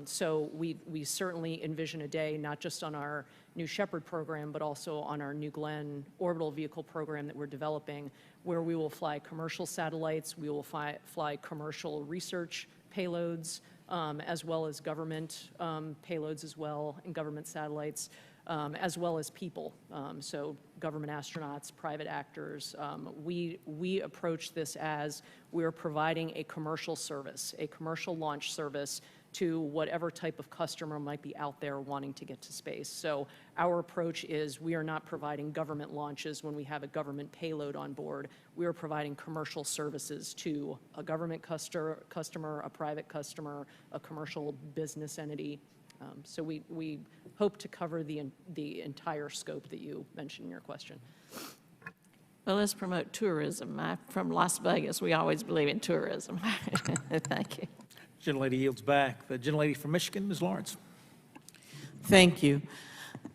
So we certainly envision a day, not just on our New Shepard program, but also on our New Glenn orbital vehicle program that we're developing, where we will fly commercial satellites, we will fly commercial research payloads, as well as government payloads as well, and government satellites. As well as people, so government astronauts, private actors. We approach this as we're providing a commercial service, a commercial launch service to whatever type of customer might be out there wanting to get to space. So our approach is we are not providing government launches when we have a government payload on board. We are providing commercial services to a government customer, a private customer, a commercial business entity. So we hope to cover the entire scope that you mentioned in your question. Well, let's promote tourism. From Las Vegas, we always believe in tourism. Thank you. Gentlelady yields back. The gentlelady from Michigan, Ms. Lawrence. Thank you.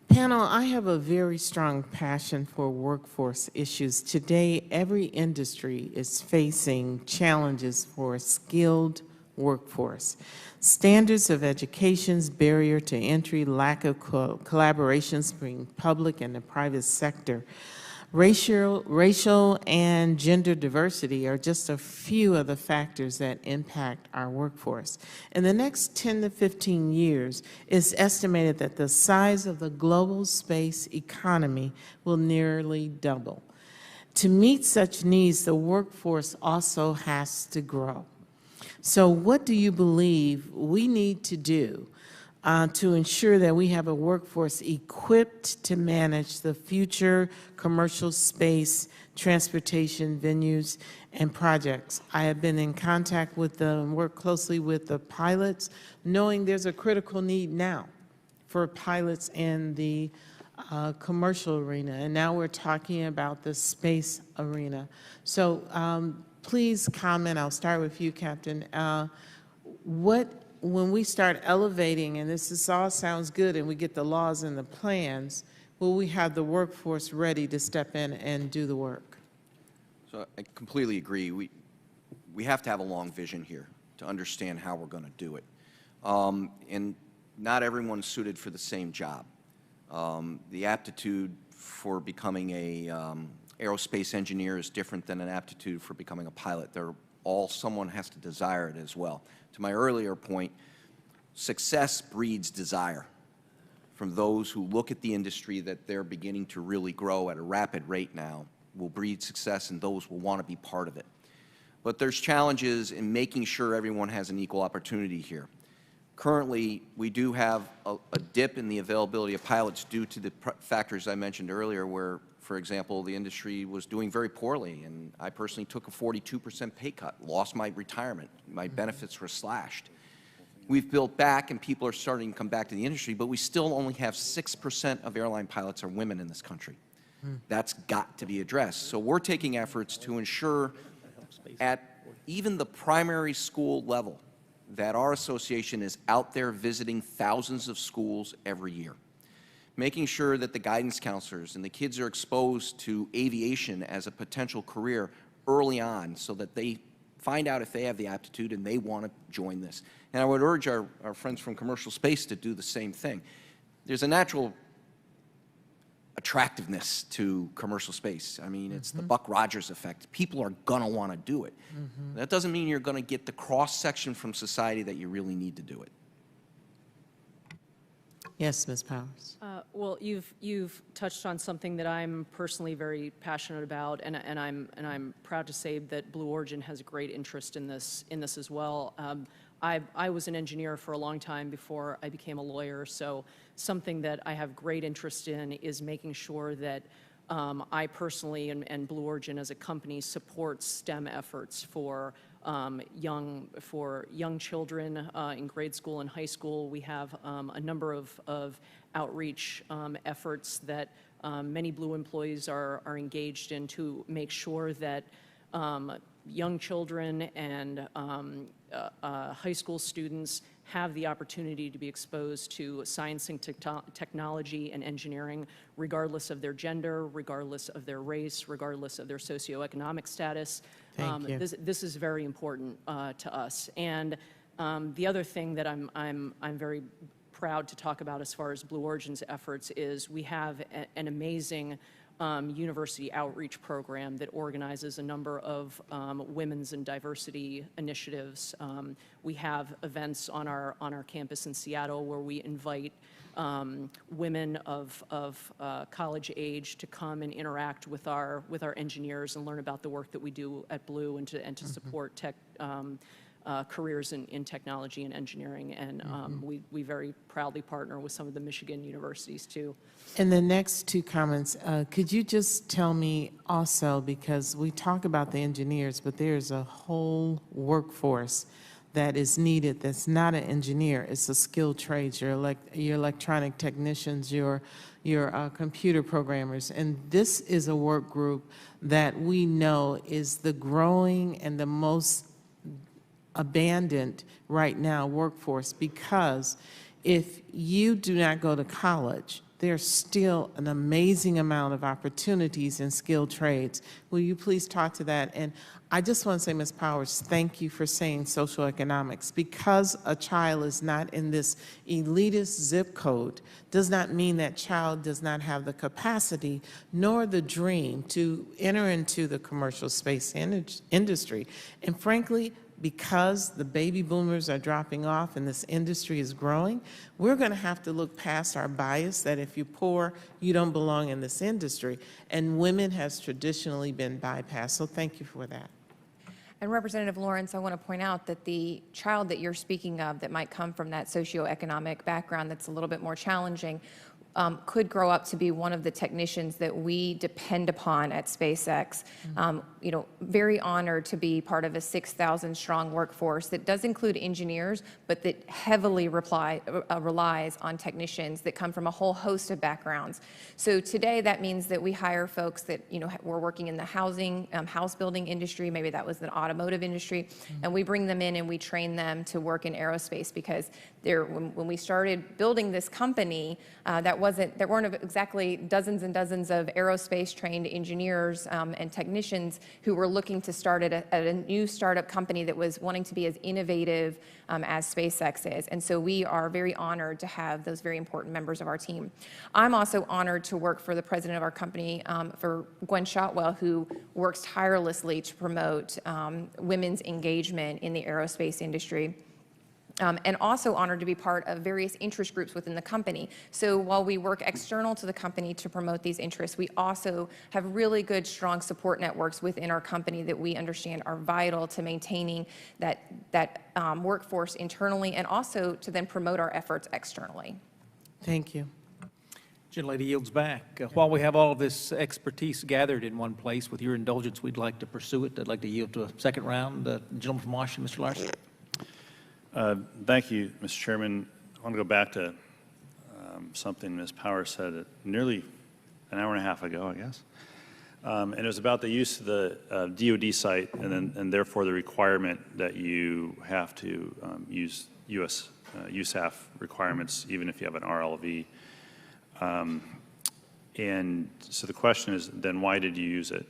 Panel, I have a very strong passion for workforce issues. Today, every industry is facing challenges for a skilled workforce. Standards of education's barrier to entry, lack of collaborations between public and the private sector, racial and gender diversity are just a few of the factors that impact our workforce. In the next 10 to 15 years, it's estimated that the size of the global space economy will nearly double. To meet such needs, the workforce also has to grow. So what do you believe we need to do to ensure that we have a workforce equipped to manage the future commercial space transportation venues and projects? I have been in contact with work closely with the pilots, knowing there's a critical need now for pilots in the commercial arena, and now we're talking about the space arena. So please comment. I'll start with you, Captain. When we start elevating, and this all sounds good, and we get the laws and the plans, will we have the workforce ready to step in and do the work? So I completely agree. We have to have a long vision here to understand how we're going to do it. And not everyone's suited for the same job. The aptitude for becoming a aerospace engineer is different than an aptitude for becoming a pilot. They're all, someone has to desire it as well. To my earlier point, success breeds desire from those who look at the industry that they're beginning to really grow at a rapid rate now, will breed success, and those will want to be part of it. But there's challenges in making sure everyone has an equal opportunity here. Currently, we do have a dip in the availability of pilots due to the factors I mentioned earlier, where, for example, the industry was doing very poorly, and I personally took a 42% pay cut, lost my retirement, my benefits were slashed. We've built back, and people are starting to come back to the industry, but we still only have 6% of airline pilots are women in this country. That's got to be addressed. So we're taking efforts to ensure at even the primary school level that our association is out there visiting thousands of schools every year, making sure that the guidance counselors and the kids are exposed to aviation as a potential career early on so that they find out if they have the aptitude and they want to join this. And I would urge our friends from commercial space to do the same thing. There's a natural attractiveness to commercial space. I mean, it's the Buck Rogers effect. People are going to want to do it. That doesn't mean you're going to get the cross-section from society that you really need to do it. Yes, Ms. Powers. Well, you've touched on something that I'm personally very passionate about, and I'm proud to say that Blue Origin has a great interest in this as well. I was an engineer for a long time before I became a lawyer, so something that I have great interest in is making sure that I personally and Blue Origin as a company supports STEM efforts for young children in grade school and high school. We have a number of outreach efforts that many Blue employees are engaged in to make sure that young children and high school students have the opportunity to be exposed to science and technology and engineering, regardless of their gender, regardless of their race, regardless of their socioeconomic status. Thank you. This is very important to us. And the other thing that I'm very proud to talk about as far as Blue Origin's efforts is we have an amazing university outreach program that organizes a number of women's and diversity initiatives. We have events on our campus in Seattle where we invite women of college age to come and interact with our engineers and learn about the work that we do at Blue and to support tech careers in technology and engineering, and we very proudly partner with some of the Michigan universities too. In the next two comments, could you just tell me also, because we talk about the engineers, but there's a whole workforce that is needed that's not an engineer, it's the skilled trades, your electronic technicians, your computer programmers, and this is a work group that we know is the growing and the most abandoned right now workforce, because if you do not go to college, there's still an amazing amount of opportunities in skilled trades. Will you please talk to that? And I just want to say, Ms. Powers, thank you for saying social economics. Because a child is not in this elitist zip code does not mean that child does not have the capacity nor the dream to enter into the commercial space industry. And frankly, because the baby boomers are dropping off and this industry is growing, we're going to have to look past our bias that if you're poor, you don't belong in this industry. And women has traditionally been bypassed. So thank you for that. And Representative Lawrence, I want to point out that the child that you're speaking of that might come from that socioeconomic background that's a little bit more challenging could grow up to be one of the technicians that we depend upon at SpaceX. You know, very honored to be part of a 6,000 strong workforce that does include engineers, but that heavily relies on technicians that come from a whole host of backgrounds. So today that means that we hire folks that, you know, were working in the house building industry, maybe that was the automotive industry, and we bring them in and we train them to work in aerospace, because when we started building this company, that there weren't exactly dozens and dozens of aerospace trained engineers and technicians who were looking to start at a new startup company that was wanting to be as innovative as SpaceX is. And so we are very honored to have those very important members of our team. I'm also honored to work for the president of our company, for Gwen Shotwell, who works tirelessly to promote women's engagement in the aerospace industry. And also honored to be part of various interest groups within the company. So while we work external to the company to promote these interests, we also have really good, strong support networks within our company that we understand are vital to maintaining that workforce internally and also to then promote our efforts externally. Thank you. Gentlelady yields back. While we have all of this expertise gathered in one place, with your indulgence, we'd like to pursue it. I'd like to yield to a second round. The gentleman from Washington, Mr. Larson. Thank you, Mr. Chairman. I want to go back to something Ms. Powers said nearly an hour and a half ago, I guess. And it was about the use of the DoD site and therefore the requirement that you have to use U.S. USAF requirements even if you have an RLV. And so the question is, then why did you use it?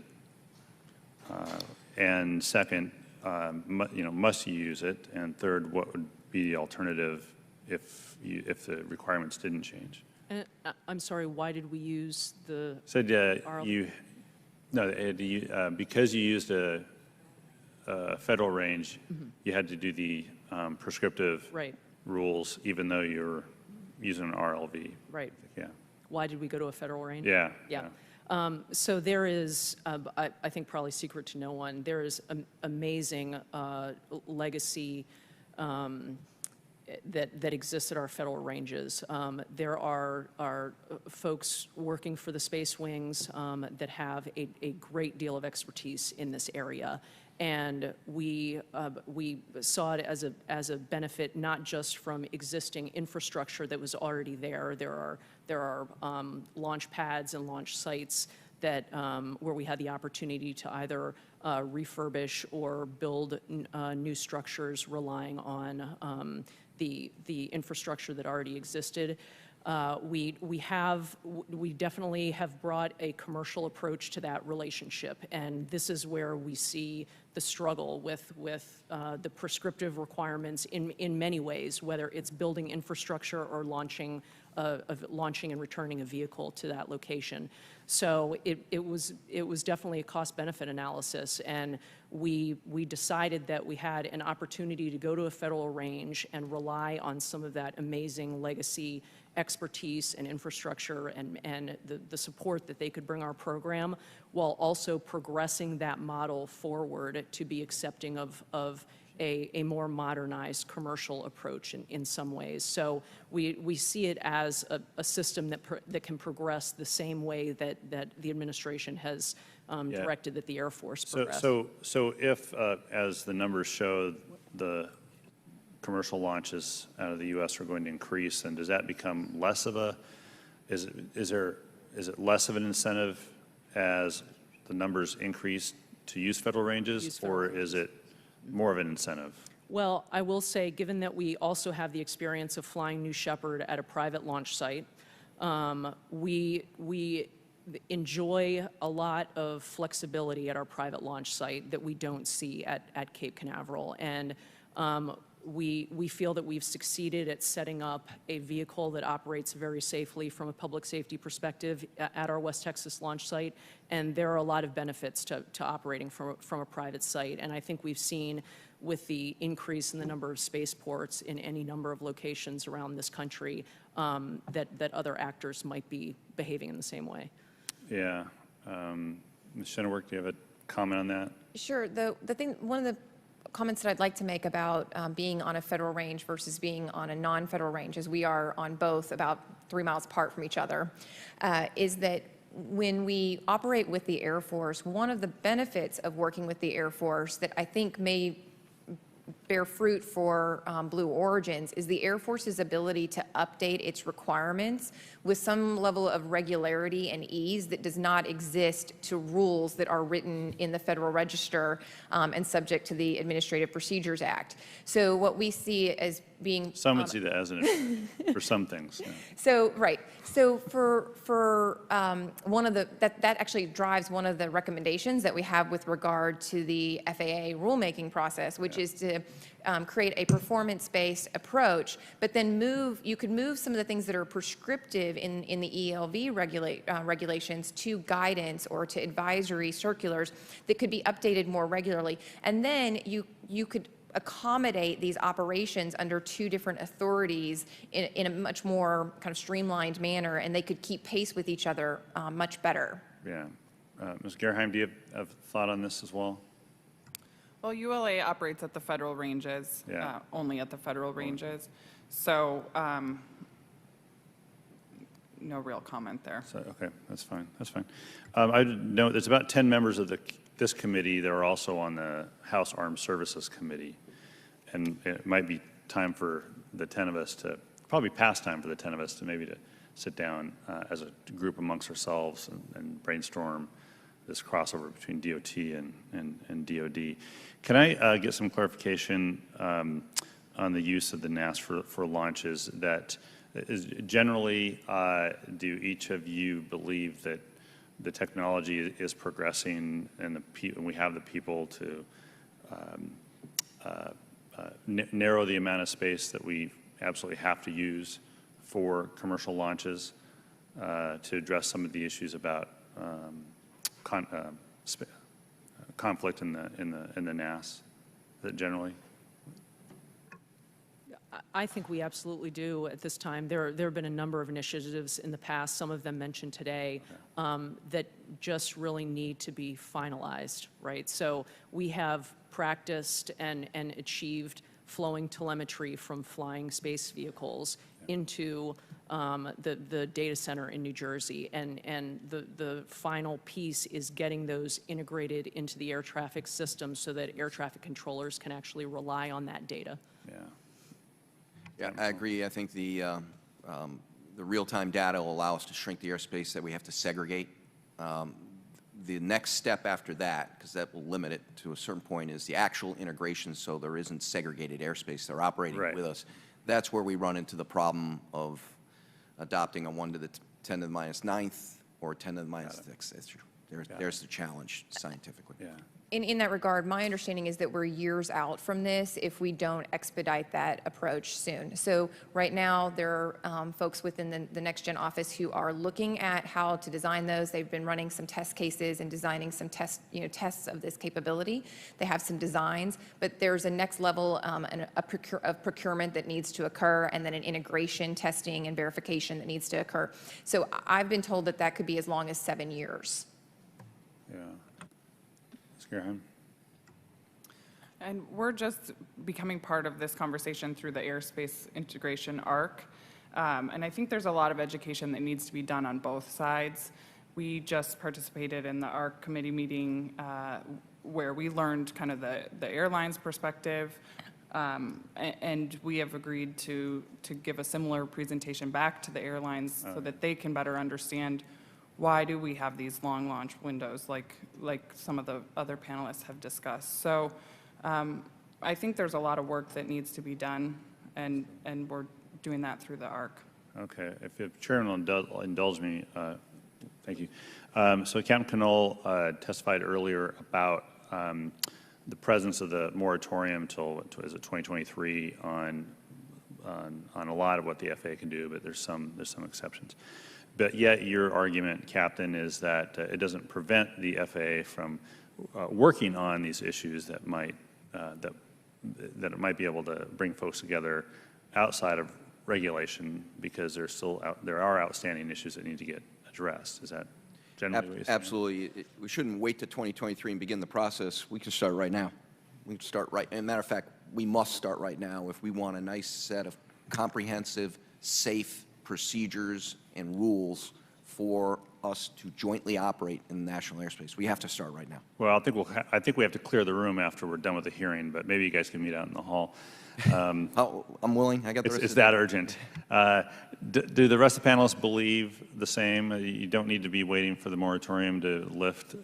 And second, must you use it? And third, what would be the alternative if the requirements didn't change? I'm sorry, why did we use the Said RLV? because you used a federal range, you had to do the prescriptive rules, even though you're using an RLV. Right. Yeah. Why did we go to a federal range? Yeah. Yeah. So there is, I think probably secret to no one, there is amazing legacy that exists at our federal ranges. There are folks working for the space wings that have a great deal of expertise in this area. And we saw it as a benefit not just from existing infrastructure that was already there. There are launch pads and launch sites that where we had the opportunity to either refurbish or build new structures relying on the infrastructure that already existed. We definitely have brought a commercial approach to that relationship, and this is where we see the struggle with the prescriptive requirements in many ways, whether it's building infrastructure or launching and returning a vehicle to that location. So it was definitely a cost-benefit analysis, and we decided that we had an opportunity to go to a federal range and rely on some of that amazing legacy expertise and infrastructure and the support that they could bring our program, while also progressing that model forward to be accepting of a more modernized commercial approach in some ways. So we see it as a system that can progress the same way that the administration has directed that the Air Force progress. So if, as the numbers show, the commercial launches out of the U.S. are going to increase, then does that become less of a, is it less of an incentive as the numbers increase to use federal ranges, or is it more of an incentive? Well, I will say, given that we also have the experience of flying New Shepard at a private launch site, we enjoy a lot of flexibility at our private launch site that we don't see at Cape Canaveral. And we feel that we've succeeded at setting up a vehicle that operates very safely from a public safety perspective at our West Texas launch site, and there are a lot of benefits to operating from a private site. And I think we've seen, with the increase in the number of spaceports in any number of locations around this country, that other actors might be behaving in the same way. Yeah. Ms. Schenewerk, do you have a comment on that? Sure. One of the comments that I'd like to make about being on a federal range versus being on a non-federal range, as we are on both about 3 miles apart from each other, is that when we operate with the Air Force, one of the benefits of working with the Air Force that I think may bear fruit for Blue Origins is the Air Force's ability to update its requirements with some level of regularity and ease that does not exist to rules that are written in the Federal Register and subject to the Administrative Procedures Act. So what we see as being Some would see that as an for some things. Yeah. So, right. So for one of the, that actually drives one of the recommendations that we have with regard to the FAA rulemaking process, which is to create a performance-based approach, but then you could move some of the things that are prescriptive in the ELV regulations to guidance or to advisory circulars that could be updated more regularly. And then you could accommodate these operations under two different authorities in a much more kind of streamlined manner, and they could keep pace with each other much better. Yeah. Ms. Gareheime, do you have a thought on this as well? Well, ULA operates at the federal ranges, Yeah. only at the federal ranges. So no real comment there. So, okay, that's fine. That's fine. I know there's about 10 members of this committee that are also on the House Armed Services Committee, and it might be time for the 10 of us to, probably past time for the 10 of us to maybe to sit down as a group amongst ourselves and brainstorm this crossover between DOT and DOD. Can I get some clarification on the use of the NAS for launches? That is generally, do each of you believe that the technology is progressing and we have the people to narrow the amount of space that we absolutely have to use for commercial launches to address some of the issues about conflict in the NAS, that generally? I think we absolutely do at this time. There have been a number of initiatives in the past, some of them mentioned today, that just really need to be finalized, right? So we have practiced and achieved flowing telemetry from flying space vehicles into the data center in New Jersey, and the final piece is getting those integrated into the air traffic system so that air traffic controllers can actually rely on that data. Yeah. Yeah, I agree. I think the real-time data will allow us to shrink the airspace that we have to segregate. The next step after that, because that will limit it to a certain point, is the actual integration so there isn't segregated airspace. They're operating with us. That's where we run into the problem of adopting a 1 to the 10 to the minus 9th or 10 to the minus 6th. There's the challenge scientifically. Yeah. In that regard, my understanding is that we're years out from this if we don't expedite that approach soon. So right now, there are folks within the Next Gen office who are looking at how to design those. They've been running some test cases and designing some tests of this capability. They have some designs, but there's a next level of procurement that needs to occur, and then an integration testing and verification that needs to occur. So I've been told that could be as long as 7 years. Yeah. Gareheime. And we're just becoming part of this conversation through the airspace integration arc. And I think there's a lot of education that needs to be done on both sides. We just participated in the ARC committee meeting where we learned kind of the airline's perspective. And we have agreed to give a similar presentation back to the airlines so that they can better understand why do we have these long launch windows like some of the other panelists have discussed. So I think there's a lot of work that needs to be done, and we're doing that through the ARC. Okay. If the Chairman will indulge me, thank you. So Captain Canoll testified earlier about the presence of the moratorium till is it 2023 on a lot of what the FAA can do, but there's some exceptions. But yet your argument, Captain, is that it doesn't prevent the FAA from working on these issues that might that it might be able to bring folks together outside of regulation, because there are outstanding issues that need to get addressed. Is that generally what you're saying? Absolutely. We shouldn't wait to 2023 and begin the process. We can start right now. We can start right. As a matter of fact, we must start right now if we want a nice set of comprehensive, safe procedures and rules for us to jointly operate in the national airspace. We have to start right now. Well, I think we have to clear the room after we're done with the hearing, but maybe you guys can meet out in the hall. I'm willing. I got the rest It's of the that day. urgent. Do the rest of the panelists believe the same? You don't need to be waiting for the moratorium to lift,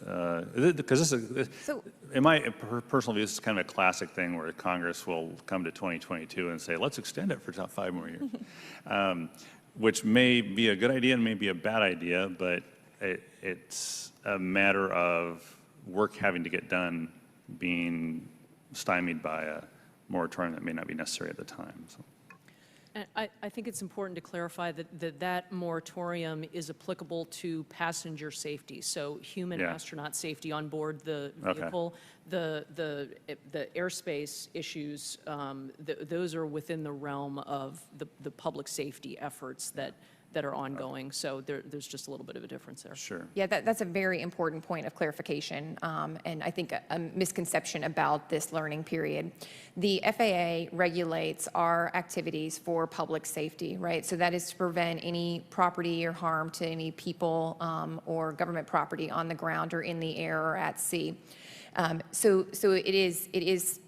because in my personal view, this is kind of a classic thing where Congress will come to 2022 and say, let's extend it for 5 more years, which may be a good idea and may be a bad idea, but it's a matter of work having to get done being stymied by a moratorium that may not be necessary at the time. So. And I think it's important to clarify that moratorium is applicable to passenger safety, so human astronaut safety on board the vehicle. Okay. The airspace issues, those are within the realm of the public safety efforts that are ongoing, so there's just a little bit of a difference there. Sure. Yeah, that's a very important point of clarification, and I think a misconception about this learning period. The FAA regulates our activities for public safety, right? So that is to prevent any property or harm to any people or government property on the ground or in the air or at sea. So it is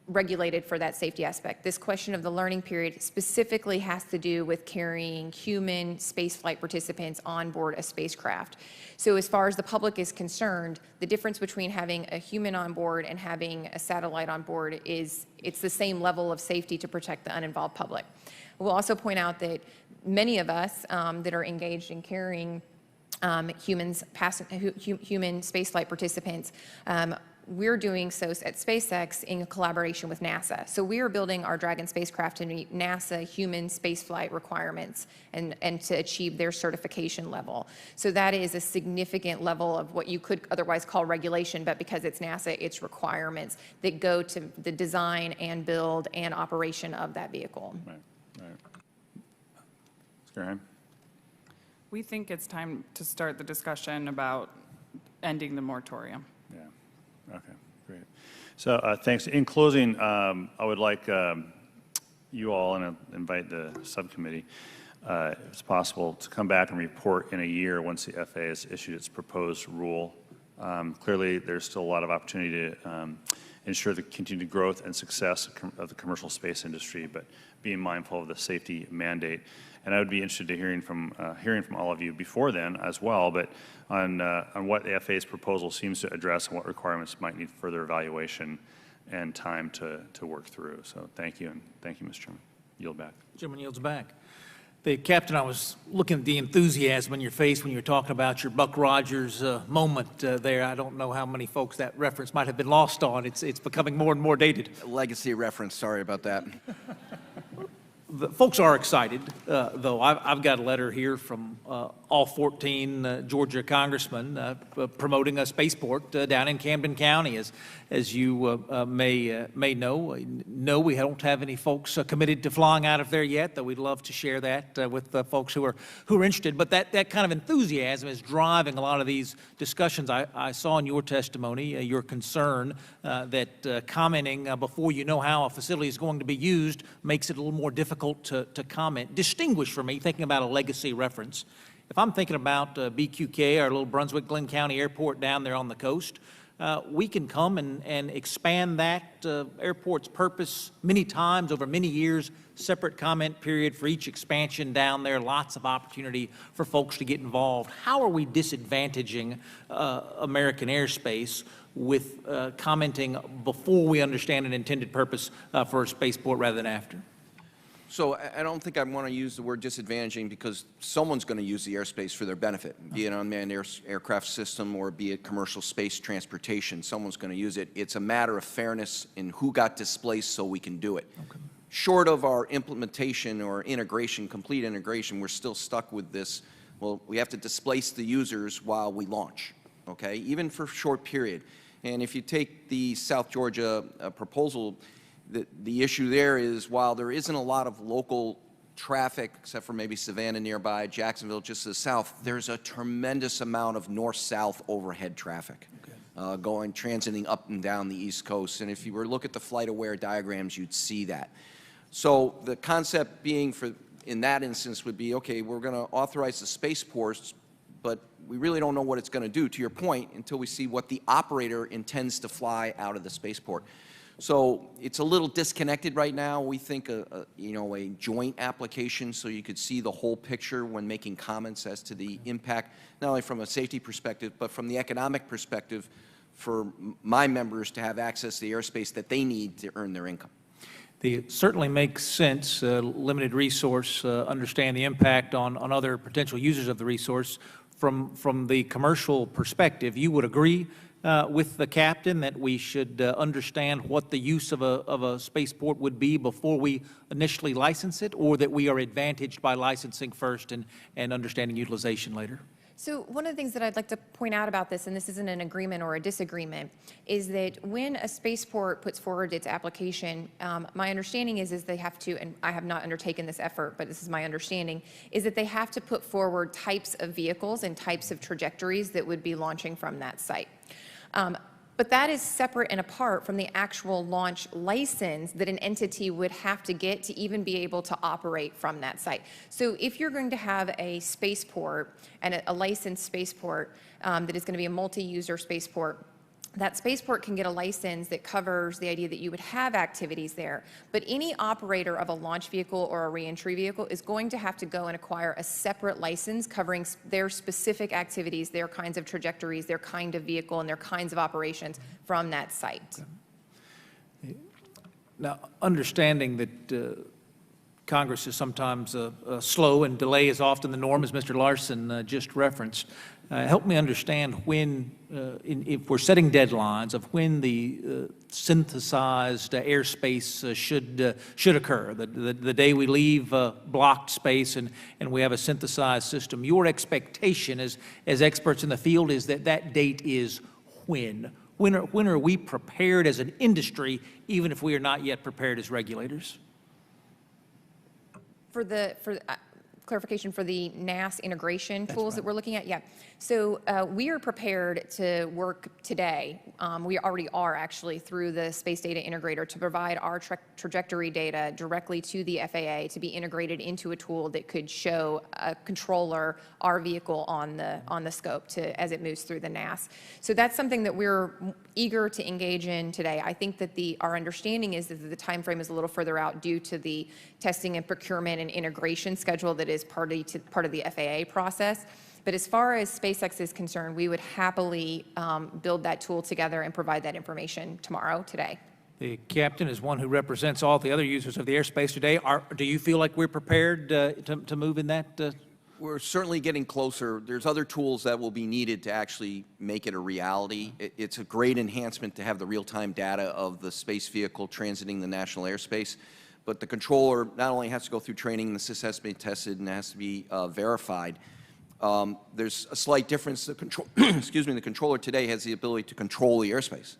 regulated for that safety aspect. This question of the learning period specifically has to do with carrying human spaceflight participants on board a spacecraft. So as far as the public is concerned, the difference between having a human on board and having a satellite on board is it's the same level of safety to protect the uninvolved public. We'll also point out that many of us that are engaged in carrying human spaceflight participants we're doing so at SpaceX in collaboration with NASA. So we are building our Dragon spacecraft to meet NASA human spaceflight requirements and to achieve their certification level. So that is a significant level of what you could otherwise call regulation, but because it's NASA, it's requirements that go to the design and build and operation of that vehicle. Right, right. Gareheime? We think it's time to start the discussion about ending the moratorium. Yeah. Okay, great. So thanks. In closing, I would like you all, and I invite the subcommittee, if it's possible, to come back and report in a year once the FAA has issued its proposed rule. Clearly, there's still a lot of opportunity to ensure the continued growth and success of the commercial space industry, but being mindful of the safety mandate. And I would be interested in hearing from all of you before then as well, but on what the FAA's proposal seems to address and what requirements might need further evaluation and time to work through. So thank you, and thank you, Mr. Chairman. Yield back. Chairman yields back. The Captain, I was looking at the enthusiasm in your face when you were talking about your Buck Rogers moment there. I don't know how many folks that reference might have been lost on. It's becoming more and more dated. Legacy reference, sorry about that. The folks are excited, though. I've got a letter here from all 14 Georgia congressmen promoting a spaceport down in Camden County. As you may know, no, we don't have any folks committed to flying out of there yet, though we'd love to share that with the folks who are interested. But that kind of enthusiasm is driving a lot of these discussions. I saw in your testimony your concern that commenting before you know how a facility is going to be used makes it a little more difficult to comment. Distinguish for me, thinking about a legacy reference. If I'm thinking about BQK, our little Brunswick-Glenn County Airport down there on the coast, we can come and expand that airport's purpose many times over many years, separate comment period for each expansion down there, lots of opportunity for folks to get involved. How are we disadvantaging American airspace with commenting before we understand an intended purpose for a spaceport rather than after? So I don't think I want to use the word disadvantaging because someone's going to use the airspace for their benefit, be it unmanned aircraft system or be it commercial space transportation. Someone's going to use it. It's a matter of fairness in who got displaced so we can do it. Okay. Short of our implementation or integration, complete integration, we're still stuck with this. Well, we have to displace the users while we launch, okay, even for a short period. And if you take the South Georgia proposal, the issue there is while there isn't a lot of local traffic, except for maybe Savannah nearby, Jacksonville just to the south, there's a tremendous amount of north-south overhead traffic transiting up and down the East Coast. And if you were to look at the flight-aware diagrams, you'd see that. So the concept being in that instance would be, okay, we're going to authorize the spaceports but we really don't know what it's going to do, to your point, until we see what the operator intends to fly out of the spaceport. So it's a little disconnected right now. We think a joint application so you could see the whole picture when making comments as to the impact, not only from a safety perspective, but from the economic perspective for my members to have access to the airspace that they need to earn their income. It certainly makes sense, limited resource, understand the impact on other potential users of the resource. From the commercial perspective, you would agree with the captain that we should understand what the use of a spaceport would be before we initially license it, or that we are advantaged by licensing first and understanding utilization later? So one of the things that I'd like to point out about this, and this isn't an agreement or a disagreement, is that when a spaceport puts forward its application, my understanding is they have to, and I have not undertaken this effort, but this is my understanding, is that they have to put forward types of vehicles and types of trajectories that would be launching from that site. But that is separate and apart from the actual launch license that an entity would have to get to even be able to operate from that site. So if you're going to have a spaceport and a licensed spaceport that is going to be a multi-user spaceport, that spaceport can get a license that covers the idea that you would have activities there. But any operator of a launch vehicle or a reentry vehicle is going to have to go and acquire a separate license covering their specific activities, their kinds of trajectories, their kind of vehicle, and their kinds of operations from that site. Now, understanding that Congress is sometimes slow and delay is often the norm, as Mr. Larson just referenced, help me understand when, if we're setting deadlines of when the synthesized airspace should occur, the day we leave blocked space and we have a synthesized system. Your expectation as experts in the field is that that date is when? When are we prepared as an industry, even if we are not yet prepared as regulators? For clarification for the NAS integration tools that we're looking at, yeah. So we are prepared to work today. We already are actually through the Space Data Integrator to provide our trajectory data directly to the FAA to be integrated into a tool that could show a controller our vehicle on the scope as it moves through the NAS. So that's something that we're eager to engage in today. I think that our understanding is that the time frame is a little further out due to the testing and procurement and integration schedule that is part of the FAA process. But as far as SpaceX is concerned, we would happily build that tool together and provide that information today. The captain is one who represents all the other users of the airspace today. Do you feel like we're prepared to move in that? We're certainly getting closer. There's other tools that will be needed to actually make it a reality. It's a great enhancement to have the real-time data of the space vehicle transiting the national airspace. But the controller not only has to go through training, the system has to be tested and has to be verified. There's a slight difference. The controller today has the ability to control the airspace.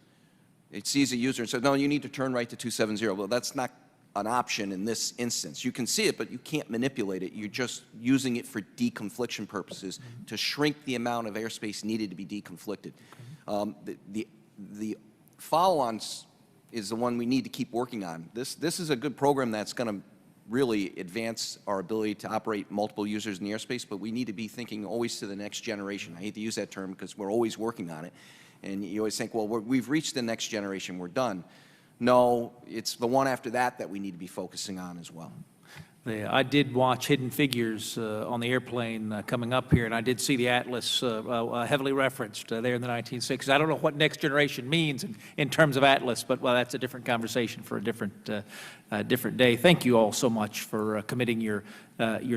It sees a user and says, no, you need to turn right to 270. Well, that's not an option in this instance. You can see it, but you can't manipulate it. You're just using it for deconfliction purposes to shrink the amount of airspace needed to be deconflicted. The follow-on is the one we need to keep working on. This is a good program that's going to really advance our ability to operate multiple users in the airspace, but we need to be thinking always to the next generation. I hate to use that term because we're always working on it. And you always think, well, we've reached the next generation, we're done. No, it's the one after that that we need to be focusing on as well. I did watch Hidden Figures on the airplane coming up here, and I did see the Atlas heavily referenced there in the 1960s. I don't know what next generation means in terms of Atlas, but well, that's a different conversation for a different day. Thank you all so much for committing your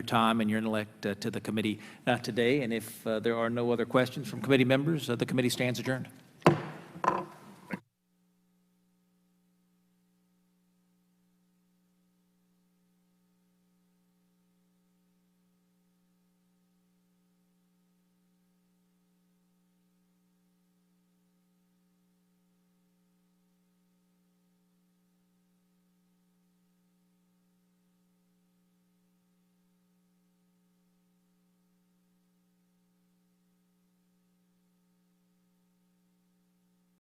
time and your intellect to the committee today. And if there are no other questions from committee members, the committee stands adjourned.